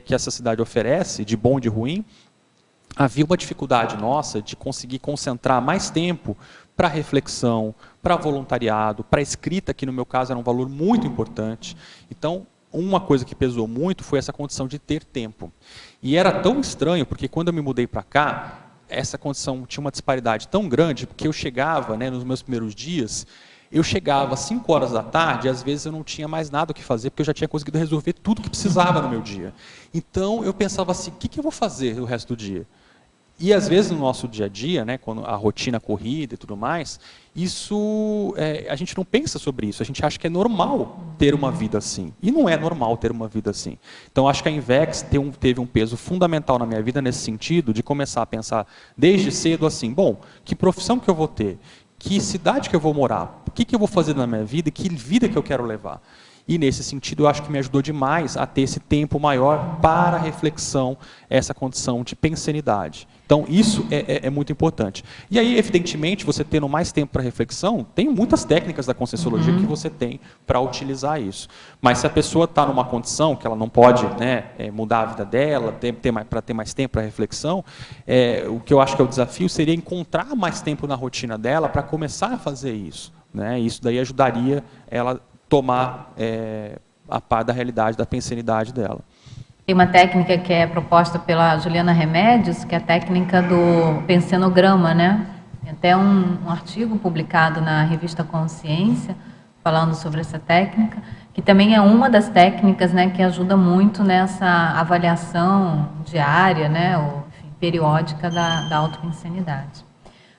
que essa cidade oferece, de bom e de ruim, havia uma dificuldade nossa de conseguir concentrar mais tempo para reflexão, para voluntariado, para escrita, que no meu caso era um valor muito importante. Então, uma coisa que pesou muito foi essa condição de ter tempo. E era tão estranho, porque quando eu me mudei para cá, essa condição tinha uma disparidade tão grande, porque eu chegava, né, nos meus primeiros dias, eu chegava às 5 horas da tarde, e às vezes eu não tinha mais nada o que fazer, porque eu já tinha conseguido resolver tudo que precisava no meu dia. Então eu pensava assim, o que eu vou fazer o resto do dia? E às vezes no nosso dia a dia, né, quando a rotina corrida e tudo mais, isso a gente não pensa sobre isso, a gente acha que é normal ter uma vida assim. E não é normal ter uma vida assim. Então acho que a Invex teve um peso fundamental na minha vida nesse sentido, de começar a pensar desde cedo assim, bom, que profissão que eu vou ter? Que cidade que eu vou morar? O que eu vou fazer na minha vida e que vida que eu quero levar? E nesse sentido eu acho que me ajudou demais a ter esse tempo maior para reflexão, essa condição de pensenidade. Então isso é muito importante. E aí, evidentemente, você tendo mais tempo para reflexão, tem muitas técnicas da Conscienciologia que você tem para utilizar isso. Mas se a pessoa está numa condição que ela não pode, né, mudar a vida dela, para ter mais tempo para reflexão, o que eu acho que é o desafio seria encontrar mais tempo na rotina dela para começar a fazer isso. Né? Isso daí ajudaria ela tomar a par da realidade, da pensenidade dela. Tem uma técnica que é proposta pela Juliana Remédios, que é a técnica do pensenograma, né? Tem até um artigo publicado na revista Consciência, falando sobre essa técnica, que também é uma das técnicas, né, que ajuda muito nessa avaliação diária, né, ou enfim, periódica da autopensenidade.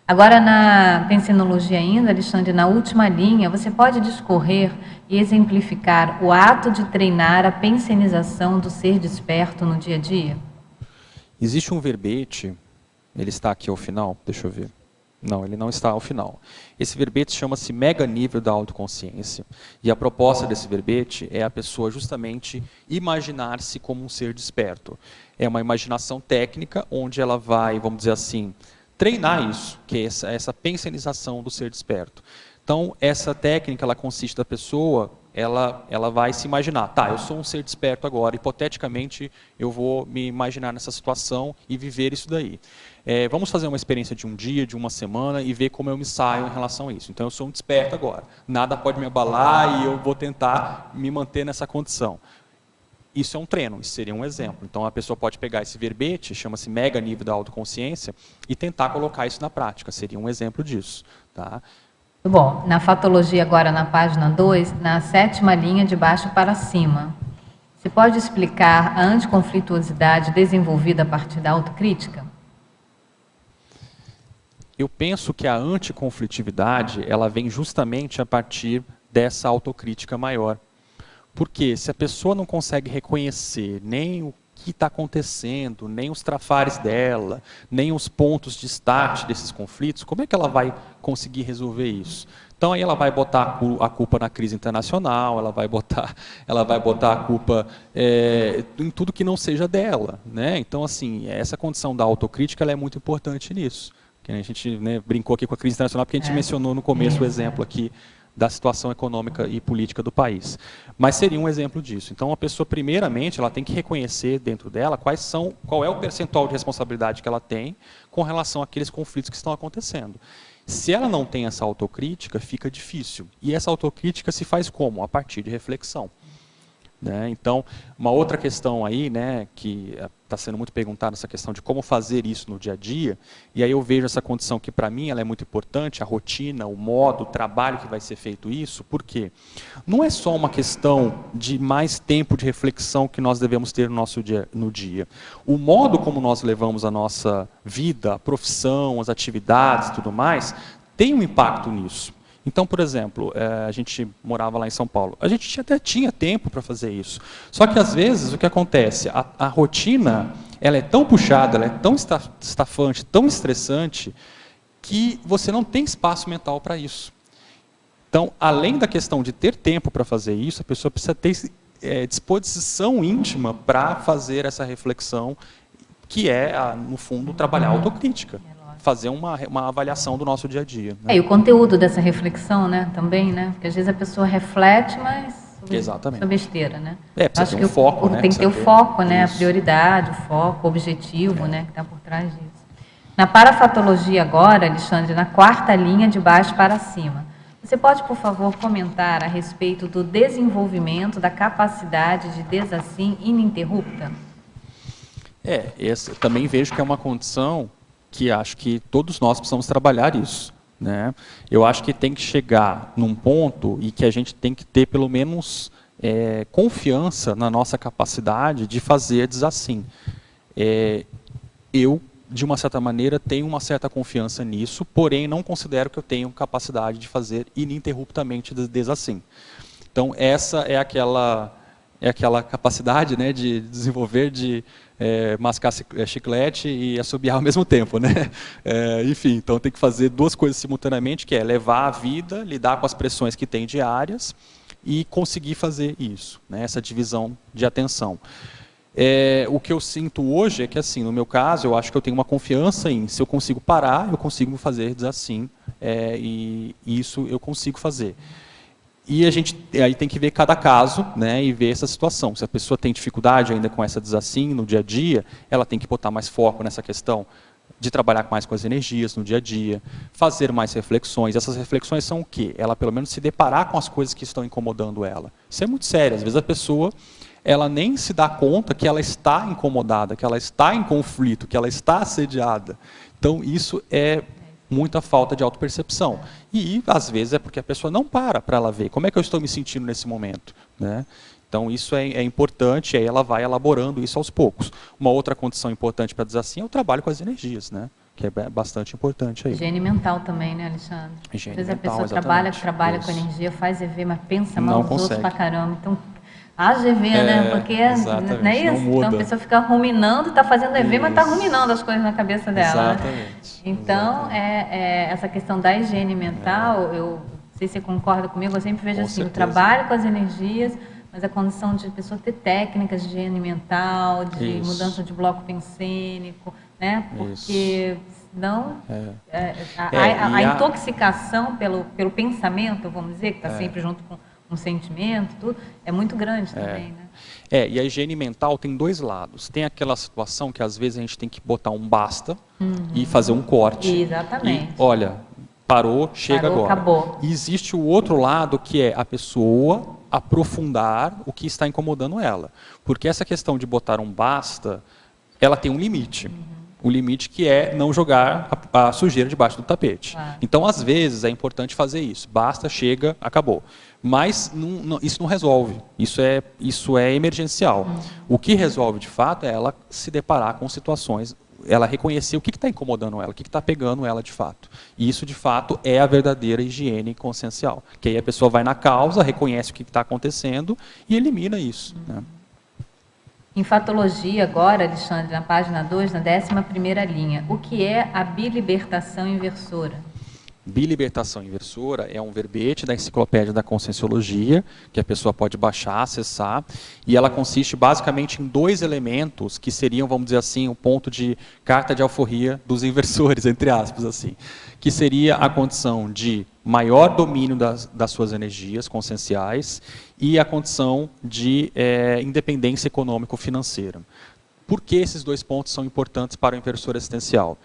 Agora, na pensenologia ainda, Alexandre, na última linha, você pode discorrer e exemplificar o ato de treinar a pensenização do ser desperto no dia a dia? Existe um verbete, ele está aqui ao final, deixa eu ver. Não, ele não está ao final. Esse verbete chama-se Mega Nível da Autoconsciência. E a proposta desse verbete é a pessoa justamente imaginar-se como um ser desperto. É uma imaginação técnica onde ela vai, vamos dizer assim, treinar isso, que é essa pensenização do ser desperto. Então, essa técnica ela consiste da pessoa ela vai se imaginar, tá, eu sou um ser desperto agora, hipoteticamente eu vou me imaginar nessa situação e viver isso daí. Vamos fazer uma experiência de um dia, de uma semana e ver como eu me saio em relação a isso. Então eu sou um desperto agora, nada pode me abalar e eu vou tentar me manter nessa condição. Isso é um treino, isso seria um exemplo. Então a pessoa pode pegar esse verbete, chama-se mega nível da autoconsciência, e tentar colocar isso na prática, seria um exemplo disso. Tá? Bom, na fatologia agora na página 2, na 7ª linha de baixo para cima, você pode explicar a anticonflituosidade desenvolvida a partir da autocrítica? Eu penso que a anticonflitividade, ela vem justamente a partir dessa autocrítica maior. Porque se a pessoa não consegue reconhecer nem o que está acontecendo, nem os trafares dela, nem os pontos de start desses conflitos, como é que ela vai conseguir resolver isso? Então aí ela vai botar a culpa na crise internacional, ela vai botar a culpa em tudo que não seja dela, né? Então assim, essa condição da autocrítica ela é muito importante nisso. Que a gente, né, brincou aqui com a crise internacional porque a gente mencionou no começo o exemplo aqui da situação econômica e política do país. Mas seria um exemplo disso. Então, a pessoa, primeiramente, ela tem que reconhecer dentro dela qual é o percentual de responsabilidade que ela tem com relação àqueles conflitos que estão acontecendo. Se ela não tem essa autocrítica, fica difícil. E essa autocrítica se faz como? A partir de reflexão. Né? Então, uma outra questão aí, né, que está sendo muito perguntada, essa questão de como fazer isso no dia a dia, e aí eu vejo essa condição que para mim ela é muito importante, a rotina, o modo, o trabalho que vai ser feito isso, porque não é só uma questão de mais tempo de reflexão que nós devemos ter no dia. O modo como nós levamos a nossa vida, a profissão, as atividades e tudo mais, tem um impacto nisso. Então, por exemplo, a gente morava lá em São Paulo. A gente até tinha tempo para fazer isso. Só que, às vezes, o que acontece? A rotina ela é tão puxada, ela é tão estafante, tão estressante, que você não tem espaço mental para isso. Então, além da questão de ter tempo para fazer isso, a pessoa precisa ter disposição íntima para fazer essa reflexão, que é, no fundo, trabalhar a autocrítica. Fazer uma avaliação do nosso dia a dia. Né? E o conteúdo dessa reflexão, né, também, né? Porque às vezes a pessoa reflete, mas sobre besteira, né? Precisa ter um foco, né? Tem que ter o foco, né? A prioridade, o foco, o objetivo, né? Que está por trás disso. Na parafatologia agora, Alexandre, na 4ª linha de baixo para cima, você pode, por favor, comentar a respeito do desenvolvimento da capacidade de desassim ininterrupta? Eu também vejo que é uma condição que acho que todos nós precisamos trabalhar isso. Né? Eu acho que tem que chegar num ponto e que a gente tem que ter pelo menos confiança na nossa capacidade de fazer desassim. Eu, de uma certa maneira, tenho uma certa confiança nisso, porém não considero que eu tenho capacidade de fazer ininterruptamente desassim. Então essa é aquela capacidade, né, de desenvolver, de mascar chiclete e assobiar ao mesmo tempo, né? Enfim, então tem que fazer duas coisas simultaneamente, que é levar a vida, lidar com as pressões que tem diárias e conseguir fazer isso, né? Essa divisão de atenção. O que eu sinto hoje é que, assim, no meu caso, eu acho que eu tenho uma confiança em, se eu consigo parar, eu consigo fazer desassim, e isso eu consigo fazer. E a gente aí tem que ver cada caso, né, e ver essa situação. Se a pessoa tem dificuldade ainda com essa desassim no dia a dia, ela tem que botar mais foco nessa questão de trabalhar mais com as energias no dia a dia, fazer mais reflexões. Essas reflexões são o quê? Ela pelo menos se deparar com as coisas que estão incomodando ela. Isso é muito sério. Às vezes a pessoa ela nem se dá conta que ela está incomodada, que ela está em conflito, que ela está assediada. Então isso é muita falta de autopercepção. E, às vezes, é porque a pessoa não para ela ver como é que eu estou me sentindo nesse momento. Né? Então, isso é importante, e aí ela vai elaborando isso aos poucos. Uma outra condição importante para desassim é o trabalho com as energias, né? Que é bastante importante aí. Higiene mental também, né, Alexandre? Higiene Às vezes a mental, pessoa trabalha com energia, faz EV, mas pensa mal nos outros pra caramba. Então, a GV, né? Porque não é isso? Então a pessoa fica ruminando, está fazendo EV, mas está ruminando as coisas na cabeça dela. Exatamente. Né? Então, essa questão da higiene mental, eu não sei se você concorda comigo, eu sempre vejo assim, o trabalho com as energias, mas a condição de a pessoa ter técnicas de higiene mental, de mudança de bloco pensênico, né? Porque senão a intoxicação pelo pensamento, vamos dizer, que está sempre junto com um sentimento, tudo, é muito grande também, né? E a higiene mental tem dois lados. Tem aquela situação que às vezes a gente tem que botar um basta e fazer um corte. Exatamente. E, olha, parou, chega Parou, agora. acabou. E existe o outro lado, que é a pessoa aprofundar o que está incomodando ela. Porque essa questão de botar um basta, ela tem um limite. O limite que é não jogar a sujeira debaixo do tapete. Claro. Então, às vezes, é importante fazer isso. Basta, chega, acabou. Mas isso não resolve. Isso é emergencial. O que resolve, de fato, é ela se deparar com situações, ela reconhecer o que está incomodando ela, o que está pegando ela de fato. E isso, de fato, é a verdadeira higiene consciencial. Que aí a pessoa vai na causa, reconhece o que está acontecendo e elimina isso. Né? Em fatologia, agora, Alexandre, na página 2, na 11ª linha, o que é a bilibertação inversora? Bilibertação inversora é um verbete da Enciclopédia da Conscienciologia, que a pessoa pode baixar, acessar, e ela consiste basicamente em 2 elementos que seriam, vamos dizer assim, o ponto de carta de alforria dos inversores, entre aspas, assim, que seria a condição de maior domínio das suas energias conscienciais e a condição de independência econômico-financeira. Por que esses 2 pontos são importantes para o inversor existencial?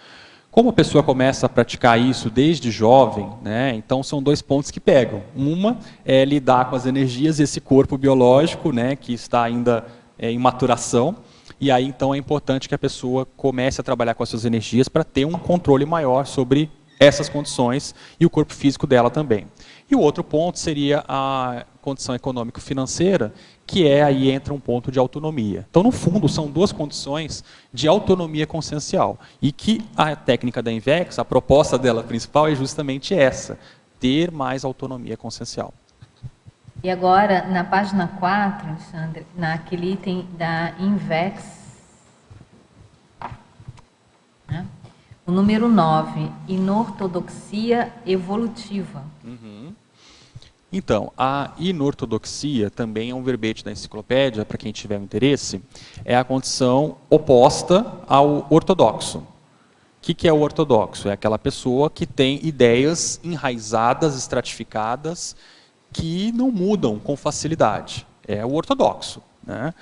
Como a pessoa começa a praticar isso desde jovem, né, então são 2 pontos que pegam. Uma é lidar com as energias desse corpo biológico, né, que está ainda em maturação, e aí então é importante que a pessoa comece a trabalhar com as suas energias para ter um controle maior sobre essas condições e o corpo físico dela também. E o outro ponto seria a condição econômico-financeira, que aí entra um ponto de autonomia. Então, no fundo, são 2 condições de autonomia consciencial. E que a técnica da INVEX, a proposta dela principal é justamente essa, ter mais autonomia consciencial. E agora, na página 4, Alexandre, naquele item da INVEX, né? O número 9, inortodoxia evolutiva. Então, a inortodoxia também é um verbete da enciclopédia, para quem tiver interesse, é a condição oposta ao ortodoxo. O que é o ortodoxo? É aquela pessoa que tem ideias enraizadas, estratificadas, que não mudam com facilidade. É o ortodoxo, né?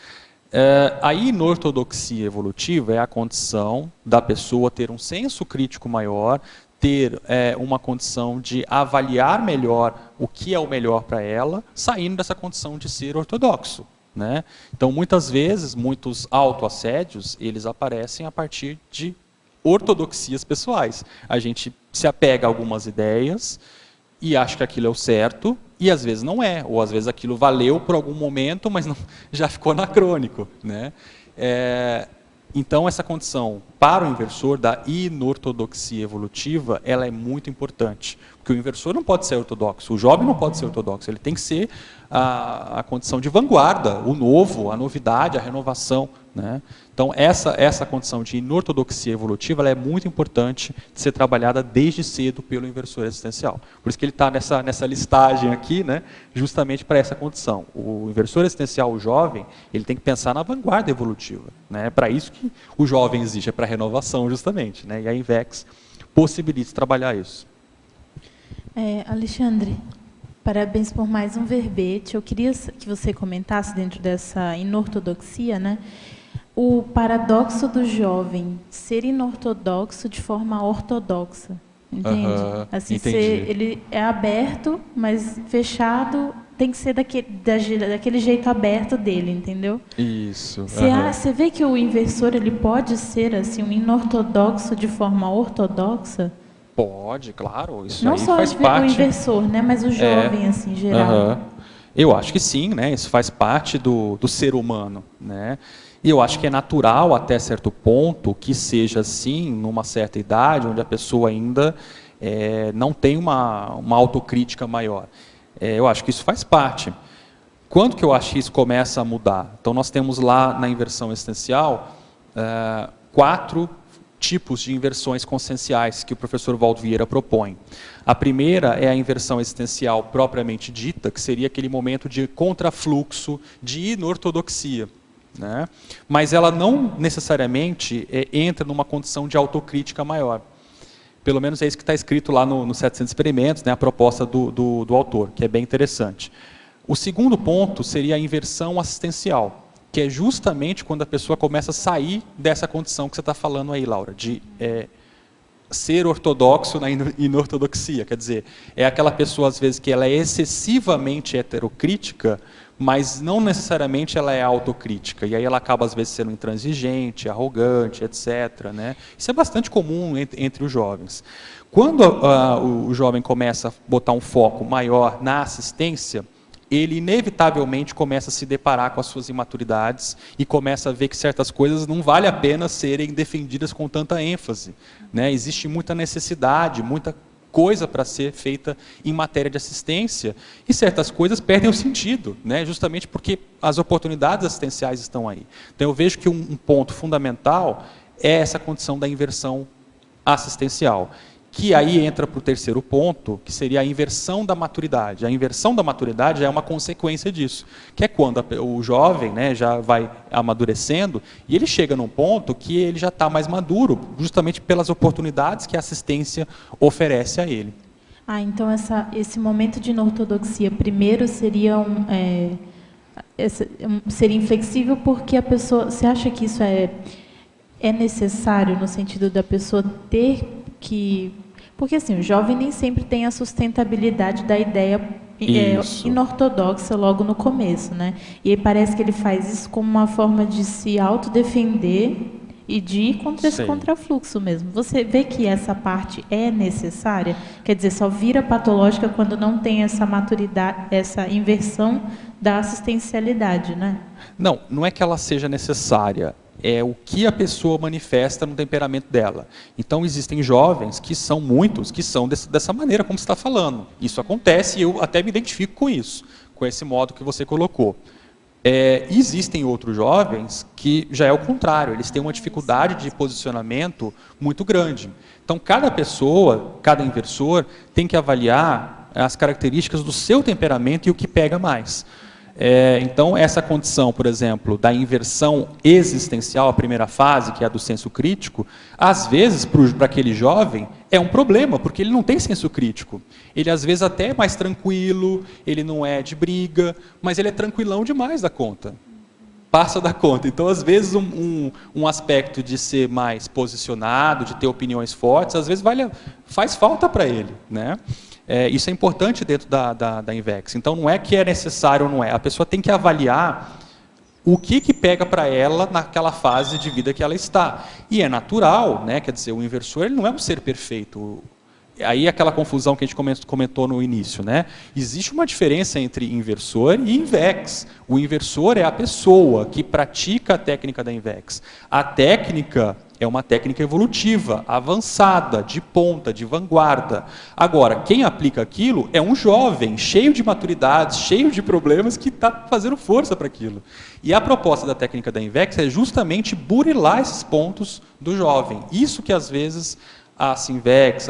A inortodoxia evolutiva é a condição da pessoa ter um senso crítico maior, ter uma condição de avaliar melhor o que é o melhor para ela, saindo dessa condição de ser ortodoxo. Né? Então, muitas vezes, muitos autoassédios, eles aparecem a partir de ortodoxias pessoais. A gente se apega a algumas ideias e acha que aquilo é o certo, e às vezes não é, ou às vezes aquilo valeu por algum momento, mas não, já ficou anacrônico. Né? Então, essa condição para o inversor da inortodoxia evolutiva, ela é muito importante. Porque o inversor não pode ser ortodoxo, o jovem não pode ser ortodoxo, ele tem que ser a condição de vanguarda, o novo, a novidade, a renovação. Né? Então, essa condição de inortodoxia evolutiva ela é muito importante de ser trabalhada desde cedo pelo inversor existencial. Por isso que ele está nessa listagem aqui, né, justamente para essa condição. O inversor existencial, o jovem, ele tem que pensar na vanguarda evolutiva. Né? É para isso que o jovem existe, é para renovação, justamente. Né? E a INVEX possibilita trabalhar isso. Alexandre, parabéns por mais um verbete. Eu queria que você comentasse dentro dessa inortodoxia, né? O paradoxo do jovem ser inortodoxo de forma ortodoxa, entende? Assim, ele é aberto, mas fechado tem que ser daquele jeito aberto dele, entendeu? Isso. Você vê que o inversor ele pode ser assim um inortodoxo de forma ortodoxa? Pode, claro. Isso não aí só faz parte. O inversor, né, mas o jovem assim, em geral. Eu acho que sim, né? Isso faz parte do ser humano, né? E eu acho que é natural, até certo ponto, que seja assim, numa certa idade, onde a pessoa ainda não tem uma autocrítica maior. Eu acho que isso faz parte. Quando que eu acho que isso começa a mudar? Então, nós temos lá na inversão existencial 4 tipos de inversões conscienciais que o professor Valdo Vieira propõe. A primeira é a inversão existencial propriamente dita, que seria aquele momento de contrafluxo, de inortodoxia. Né? Mas ela não necessariamente entra numa condição de autocrítica maior. Pelo menos é isso que está escrito lá no 700 Experimentos, né, a proposta do autor, que é bem interessante. O segundo ponto seria a inversão assistencial, que é justamente quando a pessoa começa a sair dessa condição que você está falando aí, Laura, de ser ortodoxo na inortodoxia. Quer dizer, é aquela pessoa, às vezes, que ela é excessivamente heterocrítica, mas não necessariamente ela é autocrítica. E aí ela acaba, às vezes, sendo intransigente, arrogante, etc. Né? Isso é bastante comum entre os jovens. Quando o jovem começa a botar um foco maior na assistência, ele inevitavelmente começa a se deparar com as suas imaturidades e começa a ver que certas coisas não vale a pena serem defendidas com tanta ênfase. Né? Existe muita necessidade, muita coisa para ser feita em matéria de assistência e certas coisas perdem o sentido, né? Justamente porque as oportunidades assistenciais estão aí. Então eu vejo que um ponto fundamental é essa condição da inversão assistencial, que aí entra para o terceiro ponto, que seria a inversão da maturidade. A inversão da maturidade é uma consequência disso, que é quando o jovem, né, já vai amadurecendo e ele chega num ponto que ele já está mais maduro, justamente pelas oportunidades que a assistência oferece a ele. Então esse momento de inortodoxia, primeiro seria seria inflexível porque a pessoa... Você acha que isso é necessário no sentido da pessoa ter que... Porque assim, o jovem nem sempre tem a sustentabilidade da ideia inortodoxa logo no começo, né? E aí parece que ele faz isso como uma forma de se autodefender e de ir contra esse contrafluxo mesmo. Você vê que essa parte é necessária? Quer dizer, só vira patológica quando não tem essa maturidade, essa inversão da assistencialidade, né? Não é que ela seja necessária. É o que a pessoa manifesta no temperamento dela. Então, existem jovens que são muitos, que são dessa maneira como você está falando. Isso acontece e eu até me identifico com isso, com esse modo que você colocou. Existem outros jovens que já é o contrário, eles têm uma dificuldade de posicionamento muito grande. Então, cada pessoa, cada inversor, tem que avaliar as características do seu temperamento e o que pega mais. Então, essa condição, por exemplo, da inversão existencial, a primeira fase, que é a do senso crítico, às vezes, para aquele jovem, é um problema, porque ele não tem senso crítico. Ele, às vezes, até é mais tranquilo, ele não é de briga, mas ele é tranquilão demais da conta. Passa da conta. Então, às vezes, um aspecto de ser mais posicionado, de ter opiniões fortes, às vezes faz falta para ele, né? Isso é importante dentro da INVEX. Então, não é que é necessário ou não é. A pessoa tem que avaliar o que pega para ela naquela fase de vida que ela está. E é natural, né? Quer dizer, o inversor ele não é um ser perfeito. Aí aquela confusão que a gente comentou no início, né? Existe uma diferença entre inversor e INVEX. O inversor é a pessoa que pratica a técnica da INVEX. A técnica é uma técnica evolutiva, avançada, de ponta, de vanguarda. Agora, quem aplica aquilo é um jovem, cheio de maturidades, cheio de problemas, que está fazendo força para aquilo. E a proposta da técnica da INVEX é justamente burilar esses pontos do jovem. Isso que, às vezes, a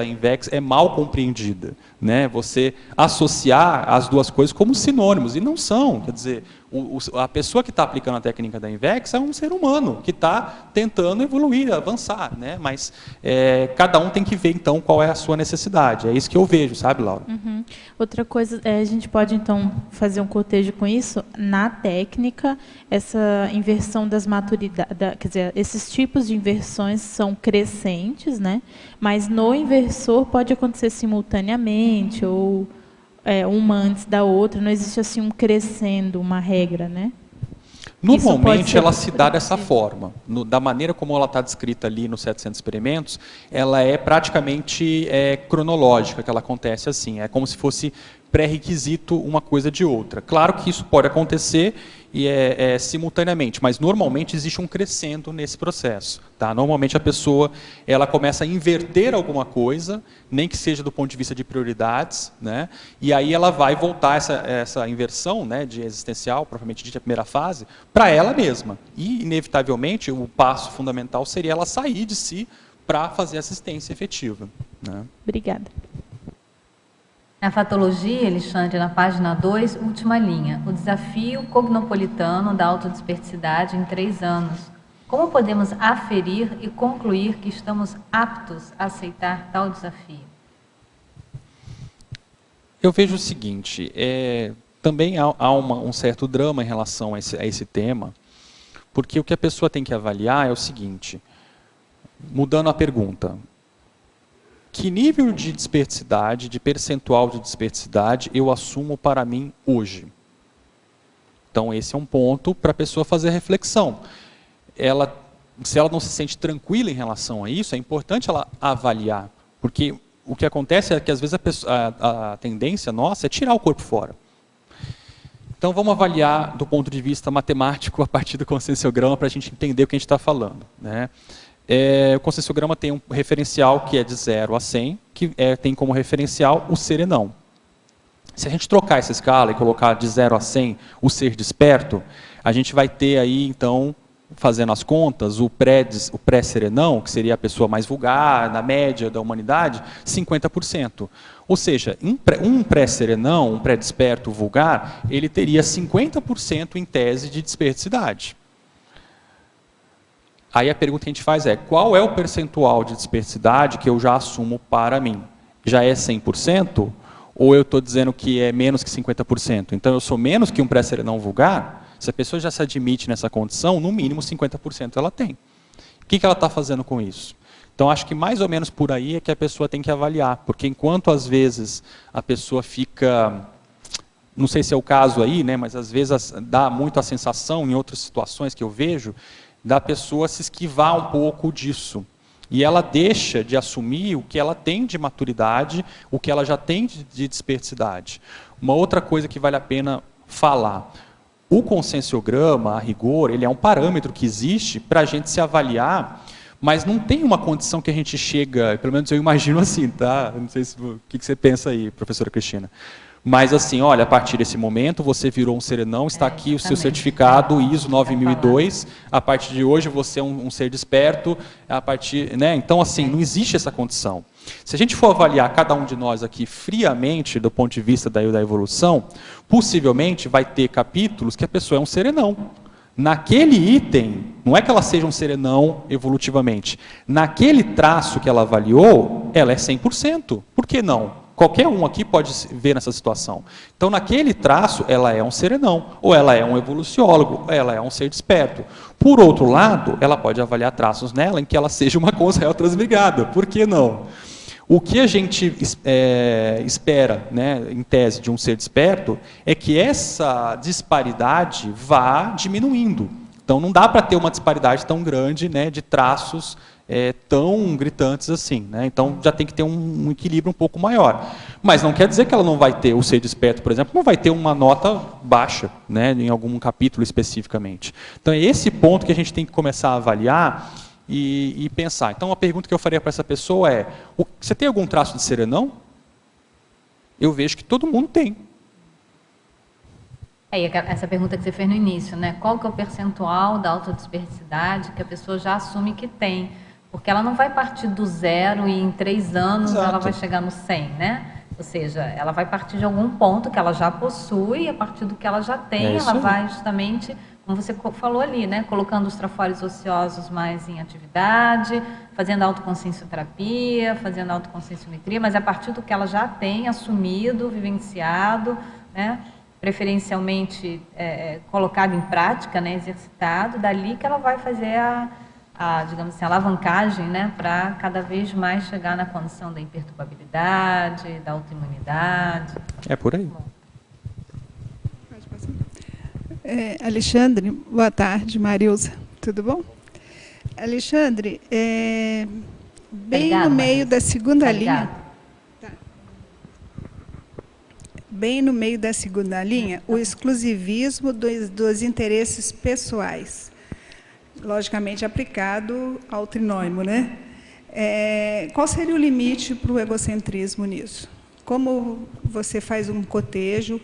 INVEX é mal compreendida, né? Você associar as duas coisas como sinônimos, e não são. Quer dizer, a pessoa que está aplicando a técnica da INVEX é um ser humano que está tentando evoluir, avançar, né? Mas cada um tem que ver, então, qual é a sua necessidade. É isso que eu vejo, sabe, Laura? Uhum. Outra coisa, a gente pode, então, fazer um cotejo com isso. Na técnica, essa inversão das maturidades, quer dizer, esses tipos de inversões são crescentes, né? Mas no inversor pode acontecer simultaneamente ou uma antes da outra, não existe assim um crescendo, uma regra, né? Normalmente ela se dá dessa forma, da maneira como ela está descrita ali nos 700 experimentos, ela é praticamente cronológica, que ela acontece assim, é como se fosse pré-requisito uma coisa de outra. Claro que isso pode acontecer e simultaneamente, mas normalmente existe um crescendo nesse processo. Tá? Normalmente a pessoa ela começa a inverter alguma coisa, nem que seja do ponto de vista de prioridades, né? E aí ela vai voltar essa inversão, né, de existencial, propriamente dita, a primeira fase, para ela mesma. E, inevitavelmente, o passo fundamental seria ela sair de si para fazer assistência efetiva. Né? Obrigada. Na fatologia, Alexandre, na página 2, última linha, o desafio cognopolitano da autodesperticidade em 3 anos. Como podemos aferir e concluir que estamos aptos a aceitar tal desafio? Eu vejo o seguinte, também há um certo drama em relação a esse tema, porque o que a pessoa tem que avaliar é o seguinte, mudando a pergunta, que nível de desperticidade, de percentual de desperticidade eu assumo para mim hoje? Então esse é um ponto para a pessoa fazer reflexão. Se ela não se sente tranquila em relação a isso, é importante ela avaliar, porque o que acontece é que às vezes a tendência nossa é tirar o corpo fora. Então vamos avaliar do ponto de vista matemático a partir do conscienciograma para a gente entender o que a gente está falando, né? O conscienciograma tem um referencial que é de 0 a 100, que tem como referencial o ser e não. Se a gente trocar essa escala e colocar de 0 a 100 o ser desperto, a gente vai ter aí, então, fazendo as contas, o pré-serenão, que seria a pessoa mais vulgar, na média da humanidade, 50%. Ou seja, um pré-serenão, um pré-desperto vulgar, ele teria 50% em tese de desperticidade. Aí a pergunta que a gente faz é, qual é o percentual de desperticidade que eu já assumo para mim? Já é 100%? Ou eu estou dizendo que é menos que 50%? Então eu sou menos que um pré-serenão vulgar? Se a pessoa já se admite nessa condição, no mínimo 50% ela tem. O que ela está fazendo com isso? Então, acho que mais ou menos por aí é que a pessoa tem que avaliar, porque enquanto às vezes a pessoa fica, não sei se é o caso aí, né, mas às vezes dá muito a sensação, em outras situações que eu vejo, da pessoa se esquivar um pouco disso. E ela deixa de assumir o que ela tem de maturidade, o que ela já tem de desperticidade. Uma outra coisa que vale a pena falar. O conscienciograma, a rigor, ele é um parâmetro que existe para a gente se avaliar, mas não tem uma condição que a gente chega, pelo menos eu imagino assim, tá? Eu não sei o que você pensa aí, professora Cristina. Mas assim, olha, a partir desse momento você virou um serenão, está aqui o seu certificado ISO 9002, a partir de hoje você é um ser desperto, a partir, né? Então assim, não existe essa condição. Se a gente for avaliar cada um de nós aqui friamente, do ponto de vista da evolução, possivelmente vai ter capítulos que a pessoa é um serenão. Naquele item, não é que ela seja um serenão evolutivamente, naquele traço que ela avaliou, ela é 100%. Por que não? Qualquer um aqui pode ver nessa situação. Então, naquele traço, ela é um serenão, ou ela é um evoluciólogo, ou ela é um ser desperto. Por outro lado, ela pode avaliar traços nela em que ela seja uma cons réu transmigrada. Por que não? O que a gente espera, né, em tese, de um ser desperto, é que essa disparidade vá diminuindo. Então, não dá para ter uma disparidade tão grande, né, de traços tão gritantes assim, né? Então já tem que ter um equilíbrio um pouco maior. Mas não quer dizer que ela não vai ter, o ser desperto, por exemplo, não vai ter uma nota baixa, né, em algum capítulo especificamente. Então é esse ponto que a gente tem que começar a avaliar e pensar. Então a pergunta que eu faria para essa pessoa é, você tem algum traço de serenão? Eu vejo que todo mundo tem. Essa pergunta que você fez no início, né? Qual que é o percentual da autodesperticidade que a pessoa já assume que tem? Porque ela não vai partir do 0 e em 3 anos Exato. ela vai chegar no 100, né? Ou seja, ela vai partir de algum ponto que ela já possui e a partir do que ela já tem, ela vai justamente, como você falou ali, né? Colocando os trafores ociosos mais em atividade, fazendo autoconsciencioterapia, fazendo autoconscienciometria, mas a partir do que ela já tem assumido, vivenciado, né? Preferencialmente colocado em prática, né? Exercitado, dali que ela vai fazer digamos assim, alavancagem, né, para cada vez mais chegar na condição da imperturbabilidade, da autoimunidade. É por aí. Pode passar. Alexandre, boa tarde, Marilza, tudo bom? Alexandre, bem Obrigada, no meio Marilza. da segunda linha... Obrigada. Bem no meio da segunda linha, o exclusivismo dos interesses pessoais. Logicamente aplicado ao trinômio, né? Qual seria o limite para o egocentrismo nisso? Como você faz um cotejo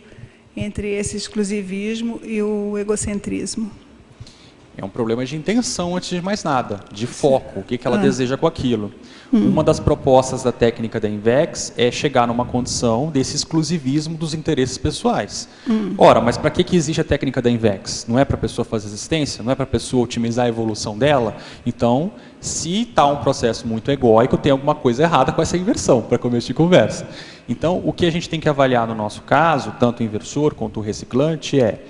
entre esse exclusivismo e o egocentrismo? É um problema de intenção, antes de mais nada, de foco, o que ela deseja com aquilo. Uma das propostas da técnica da INVEX é chegar numa condição desse exclusivismo dos interesses pessoais. Ora, mas para que existe a técnica da INVEX? Não é para a pessoa fazer resistência? Não é para a pessoa otimizar a evolução dela? Então, Se está um processo muito egóico, tem alguma coisa errada com essa inversão, para começo de conversa. Então, o que a gente tem que avaliar no nosso caso, tanto o inversor quanto o reciclante, é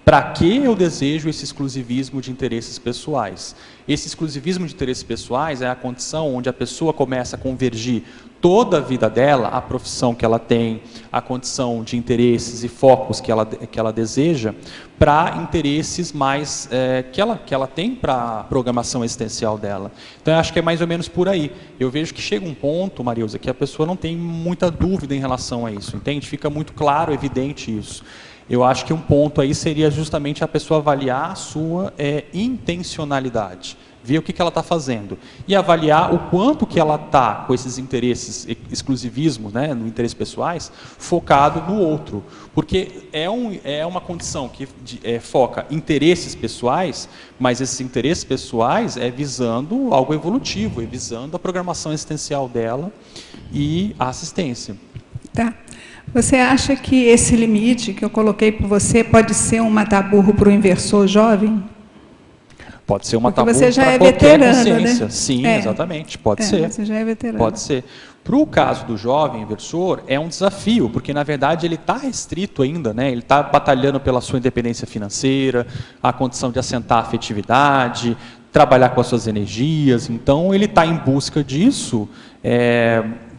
para que eu desejo esse exclusivismo de interesses pessoais? Esse exclusivismo de interesses pessoais é a condição onde a pessoa começa a convergir toda a vida dela, a profissão que ela tem, a condição de interesses e focos que ela deseja, para interesses mais que ela tem para a programação existencial dela. Então, eu acho que é mais ou menos por aí. Eu vejo que chega um ponto, Marilza, que a pessoa não tem muita dúvida em relação a isso, entende? Fica muito claro, evidente isso. Eu acho que um ponto aí seria justamente a pessoa avaliar a sua intencionalidade, ver o que ela está fazendo e avaliar o quanto que ela está com esses interesses, exclusivismos, né, no interesses pessoais, focado no outro. Porque é uma condição que foca interesses pessoais, mas esses interesses pessoais é visando algo evolutivo, é visando a programação existencial dela e a assistência. Tá. Você acha que esse limite que eu coloquei para você pode ser um mata-burro para o inversor jovem? Pode ser um mata-burro você já para é qualquer veterano, consciência. né? Sim, exatamente. Pode ser. Você já é veterano. Pode ser. Para o caso do jovem inversor, é um desafio, porque, na verdade, ele está restrito ainda, né? Ele está batalhando pela sua independência financeira, a condição de assentar a afetividade, trabalhar com as suas energias. Então, ele está em busca disso,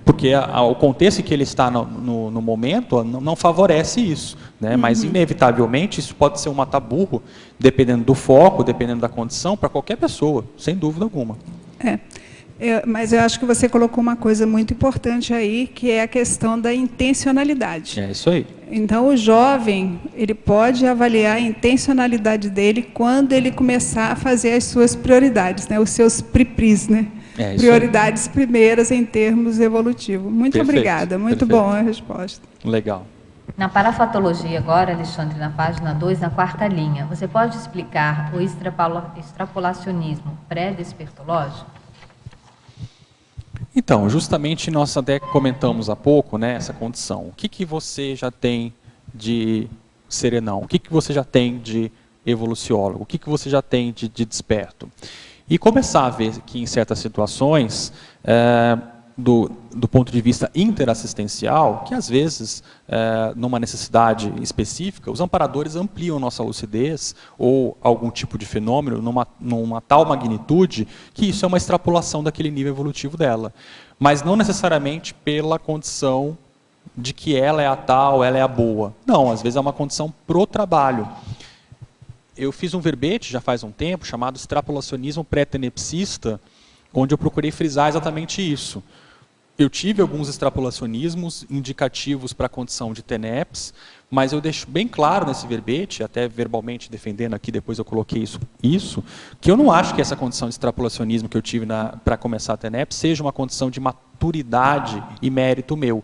porque o contexto em que ele está no momento não favorece isso, né? Mas, inevitavelmente, isso pode ser um mata-burro, dependendo do foco, dependendo da condição, para qualquer pessoa, sem dúvida alguma. Mas eu acho que você colocou uma coisa muito importante aí, que é a questão da intencionalidade. É isso aí. Então, o jovem, ele pode avaliar a intencionalidade dele quando ele começar a fazer as suas prioridades, né? Os seus prioridades, né? Prioridades primeiras em termos evolutivos. Muito obrigada, muito bom a resposta. Legal. Na parafatologia agora, Alexandre, na página 2, na quarta linha, você pode explicar o extrapolacionismo pré-despertológico? Então, justamente nós até comentamos há pouco, né, essa condição. O que você já tem de serenão? O que você já tem de evoluciólogo? O que você já tem de desperto? E começar a ver que em certas situações, do ponto de vista interassistencial, que às vezes, numa necessidade específica, os amparadores ampliam nossa lucidez ou algum tipo de fenômeno numa tal magnitude que isso é uma extrapolação daquele nível evolutivo dela. Mas não necessariamente pela condição de que ela é a tal, ela é a boa. Não, às vezes é uma condição pro trabalho. Eu fiz um verbete já faz um tempo, chamado extrapolacionismo pré-tenepsista, onde eu procurei frisar exatamente isso. Eu tive alguns extrapolacionismos indicativos para a condição de TENEPS, mas eu deixo bem claro nesse verbete, até verbalmente defendendo aqui, depois eu coloquei isso, que eu não acho que essa condição de extrapolacionismo que eu tive para começar a TENEPS seja uma condição de maturidade e mérito meu.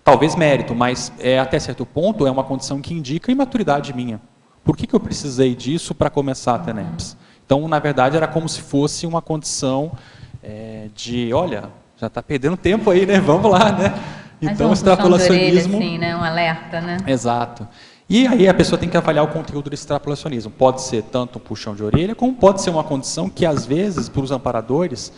Talvez mérito, mas até certo ponto é uma condição que indica imaturidade minha. Por que eu precisei disso para começar a TENEPS? Então, na verdade, era como se fosse uma condição de, olha, já está perdendo tempo aí, né? Vamos lá, né? Então, extrapolacionismo... Assim, né? Um alerta, né? Exato. E aí a pessoa tem que avaliar o conteúdo do extrapolacionismo. Pode ser tanto um puxão de orelha, como pode ser uma condição que, às vezes, para os amparadores,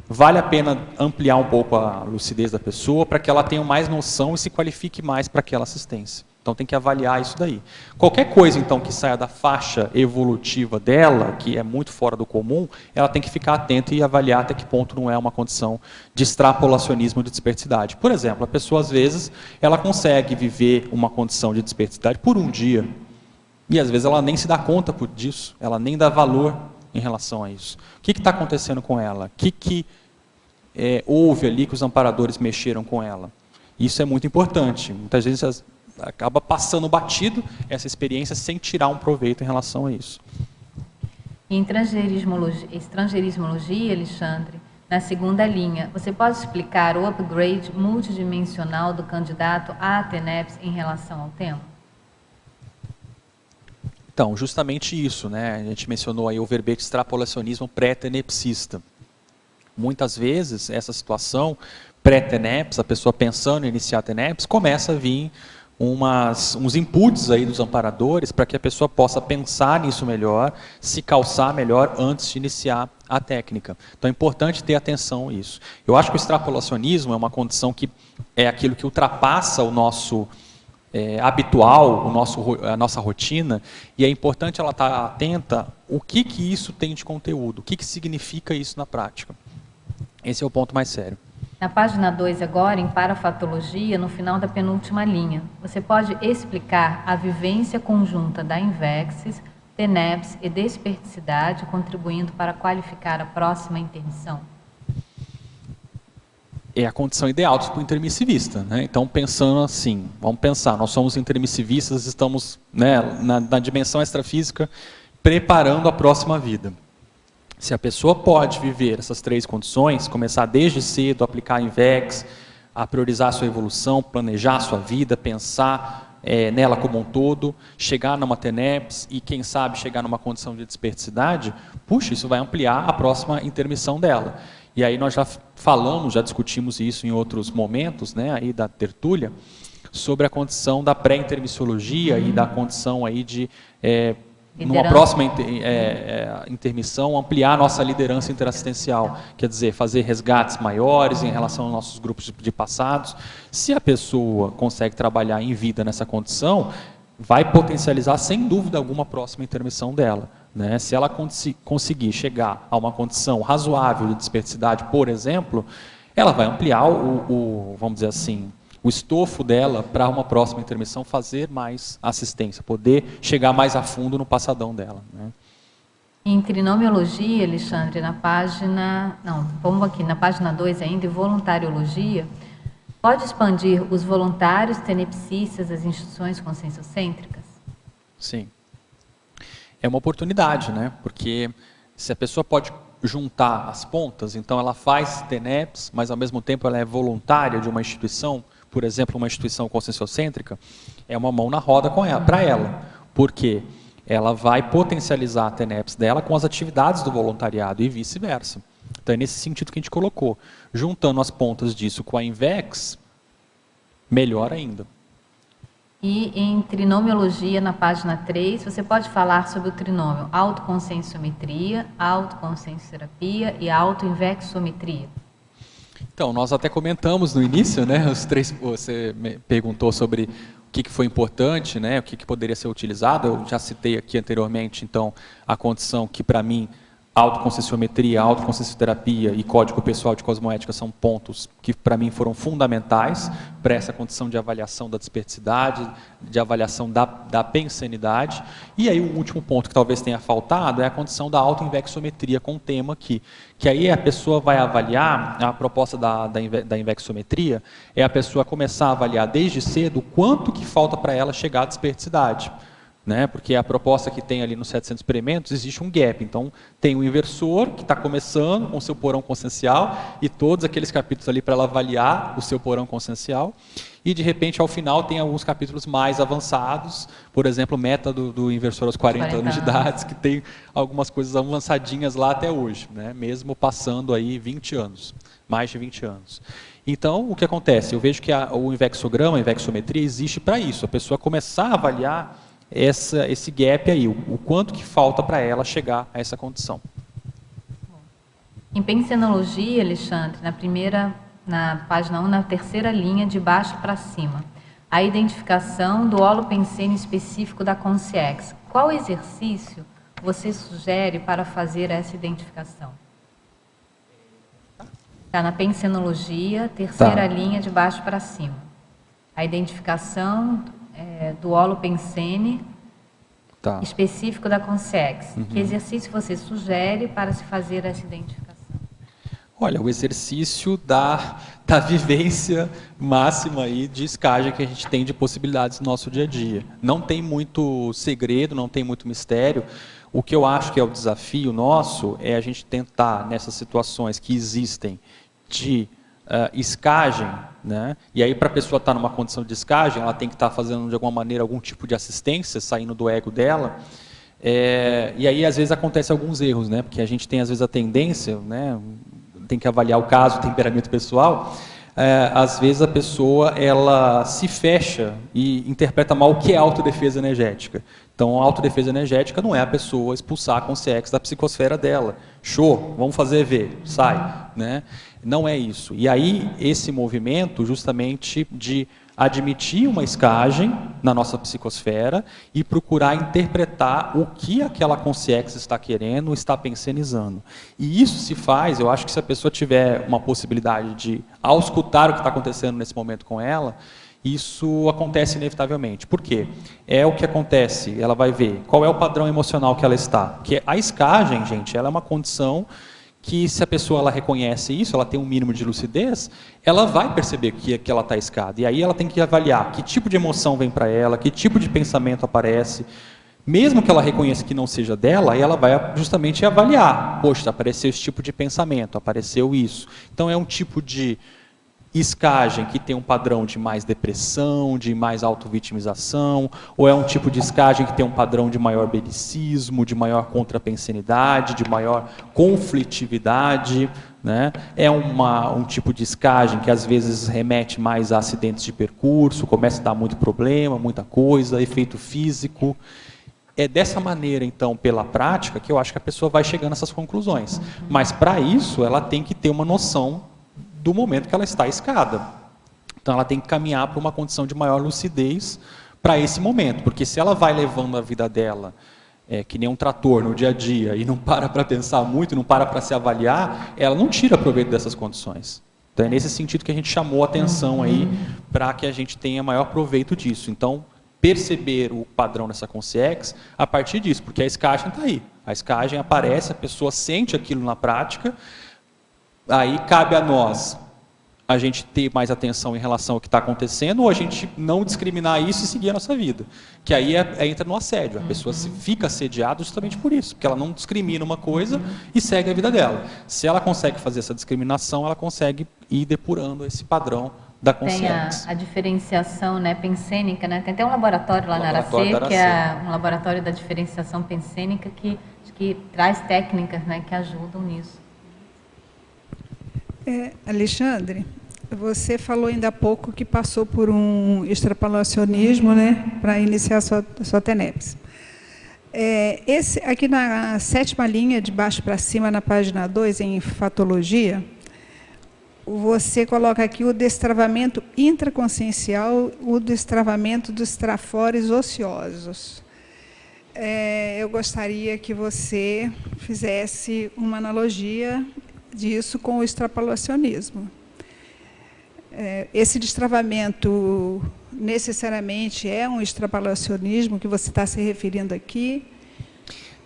vale a pena ampliar um pouco a lucidez da pessoa para que ela tenha mais noção e se qualifique mais para aquela assistência. Então tem que avaliar isso daí. Qualquer coisa, então, que saia da faixa evolutiva dela, que é muito fora do comum, ela tem que ficar atenta e avaliar até que ponto não é uma condição de extrapolacionismo de desperticidade. Por exemplo, a pessoa, às vezes, ela consegue viver uma condição de desperticidade por um dia, e às vezes ela nem se dá conta disso, ela nem dá valor em relação a isso. O que está acontecendo com ela? O que houve ali que os amparadores mexeram com ela? Isso é muito importante. Muitas vezes acaba passando batido essa experiência sem tirar um proveito em relação a isso. Em estrangeirismologia, Alexandre, na segunda linha, você pode explicar o upgrade multidimensional do candidato à TENEPS em relação ao tempo? Então, justamente isso, né? A gente mencionou aí o verbete extrapolacionismo pré-tenepsista. Muitas vezes, essa situação pré-TENEPS, a pessoa pensando em iniciar a TENEPS, começa a vir uns inputs aí dos amparadores para que a pessoa possa pensar nisso melhor, se calçar melhor antes de iniciar a técnica. Então é importante ter atenção a isso. Eu acho que o extrapolacionismo é uma condição que é aquilo que ultrapassa o nosso habitual, a nossa rotina, e é importante ela estar atenta o que isso tem de conteúdo, o que significa isso na prática. Esse é o ponto mais sério. Na página 2 agora, em parafatologia, no final da penúltima linha, você pode explicar a vivência conjunta da invexis, tenepsis e desperticidade, contribuindo para qualificar a próxima intermissão? É a condição ideal para o intermissivista, né? Então, pensando assim, vamos pensar, nós somos intermissivistas, estamos, né, na dimensão extrafísica, preparando a próxima vida. Se a pessoa pode viver essas 3 condições, começar desde cedo, aplicar a INVEX, a priorizar a sua evolução, planejar a sua vida, pensar nela como um todo, chegar numa tenepsis e, quem sabe, chegar numa condição de desperticidade, puxa, isso vai ampliar a próxima intermissão dela. E aí nós já falamos, já discutimos isso em outros momentos, né, aí da tertúlia, sobre a condição da pré-intermissiologia e da condição aí de, numa próxima intermissão, ampliar a nossa liderança interassistencial. Quer dizer, fazer resgates maiores em relação aos nossos grupos de passados. Se a pessoa consegue trabalhar em vida nessa condição, vai potencializar, sem dúvida alguma, a próxima intermissão dela. Né? Se ela conseguir chegar a uma condição razoável de desperticidade, por exemplo, ela vai ampliar vamos dizer assim, o estofo dela para uma próxima intermissão fazer mais assistência, poder chegar mais a fundo no passadão dela. Né? Em trinomiologia, Alexandre, na página... Não, vamos aqui, na página 2 ainda, em voluntariologia, pode expandir os voluntários tenepsistas das instituições conscienciocêntricas? Sim. É uma oportunidade, né? Porque se a pessoa pode juntar as pontas, então ela faz TENEPS, mas ao mesmo tempo ela é voluntária de uma instituição, por exemplo, uma instituição conscienciocêntrica, é uma mão na roda para ela. Por quê? Ela vai potencializar a TENEPS dela com as atividades do voluntariado e vice-versa. Então é nesse sentido que a gente colocou. Juntando as pontas disso com a INVEX, melhor ainda. E em trinomiologia, na página 3, você pode falar sobre o trinômio autoconscienciometria, autoconsciencioterapia e autoinvexometria. Então, nós até comentamos no início, né, os 3, você me perguntou sobre o que foi importante, né, o que poderia ser utilizado. Eu já citei aqui anteriormente, então, a condição que, para mim, autoconscienciometria, autoconsciencioterapia e código pessoal de cosmoética são pontos que, para mim, foram fundamentais para essa condição de avaliação da desperticidade, de avaliação da pensanidade. E aí o último ponto que talvez tenha faltado é a condição da autoinvexometria com o tema aqui, que aí a pessoa vai avaliar, a proposta da invexometria é a pessoa começar a avaliar desde cedo o quanto que falta para ela chegar à desperticidade. Né? Porque a proposta que tem ali nos 700 experimentos, existe um gap. Então, tem o inversor, que está começando com o seu porão consciencial, e todos aqueles capítulos ali para ela avaliar o seu porão consciencial. E, de repente, ao final, tem alguns capítulos mais avançados, por exemplo, meta do inversor aos 40 anos de idade, que tem algumas coisas avançadinhas lá até hoje, né? Mesmo passando aí 20 anos, mais de 20 anos. Então, o que acontece? Eu vejo que o invexograma, a invexometria, existe para isso, a pessoa começar a avaliar esse gap aí, o quanto que falta para ela chegar a essa condição. Em pensenologia, Alexandre, na página 1, na terceira linha, de baixo para cima, a identificação do holopensene específico da consciex. Qual exercício você sugere para fazer essa identificação? Está na pensenologia, terceira linha, de baixo para cima. A identificação do holopensene específico da consciex. Que exercício você sugere para se fazer essa identificação? Olha, o exercício da vivência máxima aí de escagem que a gente tem de possibilidades no nosso dia a dia. Não tem muito segredo, não tem muito mistério. O que eu acho que é o desafio nosso é a gente tentar, nessas situações que existem de escagem, né? E aí para a pessoa estar numa condição de escagem, ela tem que estar fazendo de alguma maneira algum tipo de assistência, saindo do ego dela, e aí às vezes acontecem alguns erros, né? Porque a gente tem às vezes a tendência, né? Tem que avaliar o caso, o temperamento pessoal, às vezes a pessoa ela se fecha e interpreta mal o que é autodefesa energética. Então, a autodefesa energética não é a pessoa expulsar a consciência da psicosfera dela. Show, vamos fazer ver, sai. Né? Não é isso. E aí, esse movimento justamente de admitir uma escagem na nossa psicosfera e procurar interpretar o que aquela consciência está querendo, está pensionizando. E isso se faz, eu acho que se a pessoa tiver uma possibilidade de, ao escutar o que está acontecendo nesse momento com ela, isso acontece inevitavelmente. Por quê? É o que acontece, ela vai ver qual é o padrão emocional que ela está. Porque a escagem, gente, ela é uma condição que, se a pessoa ela reconhece isso, ela tem um mínimo de lucidez, ela vai perceber que ela está escada. E aí ela tem que avaliar que tipo de emoção vem para ela, que tipo de pensamento aparece. Mesmo que ela reconheça que não seja dela, aí ela vai justamente avaliar. Poxa, apareceu esse tipo de pensamento, apareceu isso. Então é um tipo de escagem que tem um padrão de mais depressão, de mais autovitimização, ou é um tipo de escagem que tem um padrão de maior belicismo, de maior contrapensenidade, de maior conflitividade, né? É um tipo de escagem que às vezes remete mais a acidentes de percurso, começa a dar muito problema, muita coisa, efeito físico. É dessa maneira, então, pela prática, que eu acho que a pessoa vai chegando a essas conclusões. Mas, para isso, ela tem que ter uma noção do momento que ela está escada. Então, ela tem que caminhar para uma condição de maior lucidez para esse momento, porque se ela vai levando a vida dela que nem um trator no dia a dia e não para pensar muito, não para se avaliar, ela não tira proveito dessas condições. Então, é nesse sentido que a gente chamou a atenção aí para que a gente tenha maior proveito disso. Então, perceber o padrão dessa consciência a partir disso, porque a escagem está aí. A escagem aparece, a pessoa sente aquilo na prática. Aí cabe a nós a gente ter mais atenção em relação ao que está acontecendo, ou a gente não discriminar isso e seguir a nossa vida. Que aí entra no assédio. A pessoa fica assediada justamente por isso, porque ela não discrimina uma coisa e segue a vida dela. Se ela consegue fazer essa discriminação, ela consegue ir depurando esse padrão da consciência. Tem a diferenciação, né, pensênica, né? Tem até um laboratório lá na Aracê, que é um laboratório da diferenciação pensênica que traz técnicas, né, que ajudam nisso. Alexandre, você falou ainda há pouco que passou por um extrapolacionismo, né, para iniciar a sua TENEPS. Aqui na 7ª linha, de baixo para cima, na página 2, em Fatologia, você coloca aqui o destravamento intraconsciencial, o destravamento dos trafores ociosos. Eu gostaria que você fizesse uma analogia disso com o extrapolacionismo. Esse destravamento necessariamente é um extrapolacionismo que você está se referindo aqui?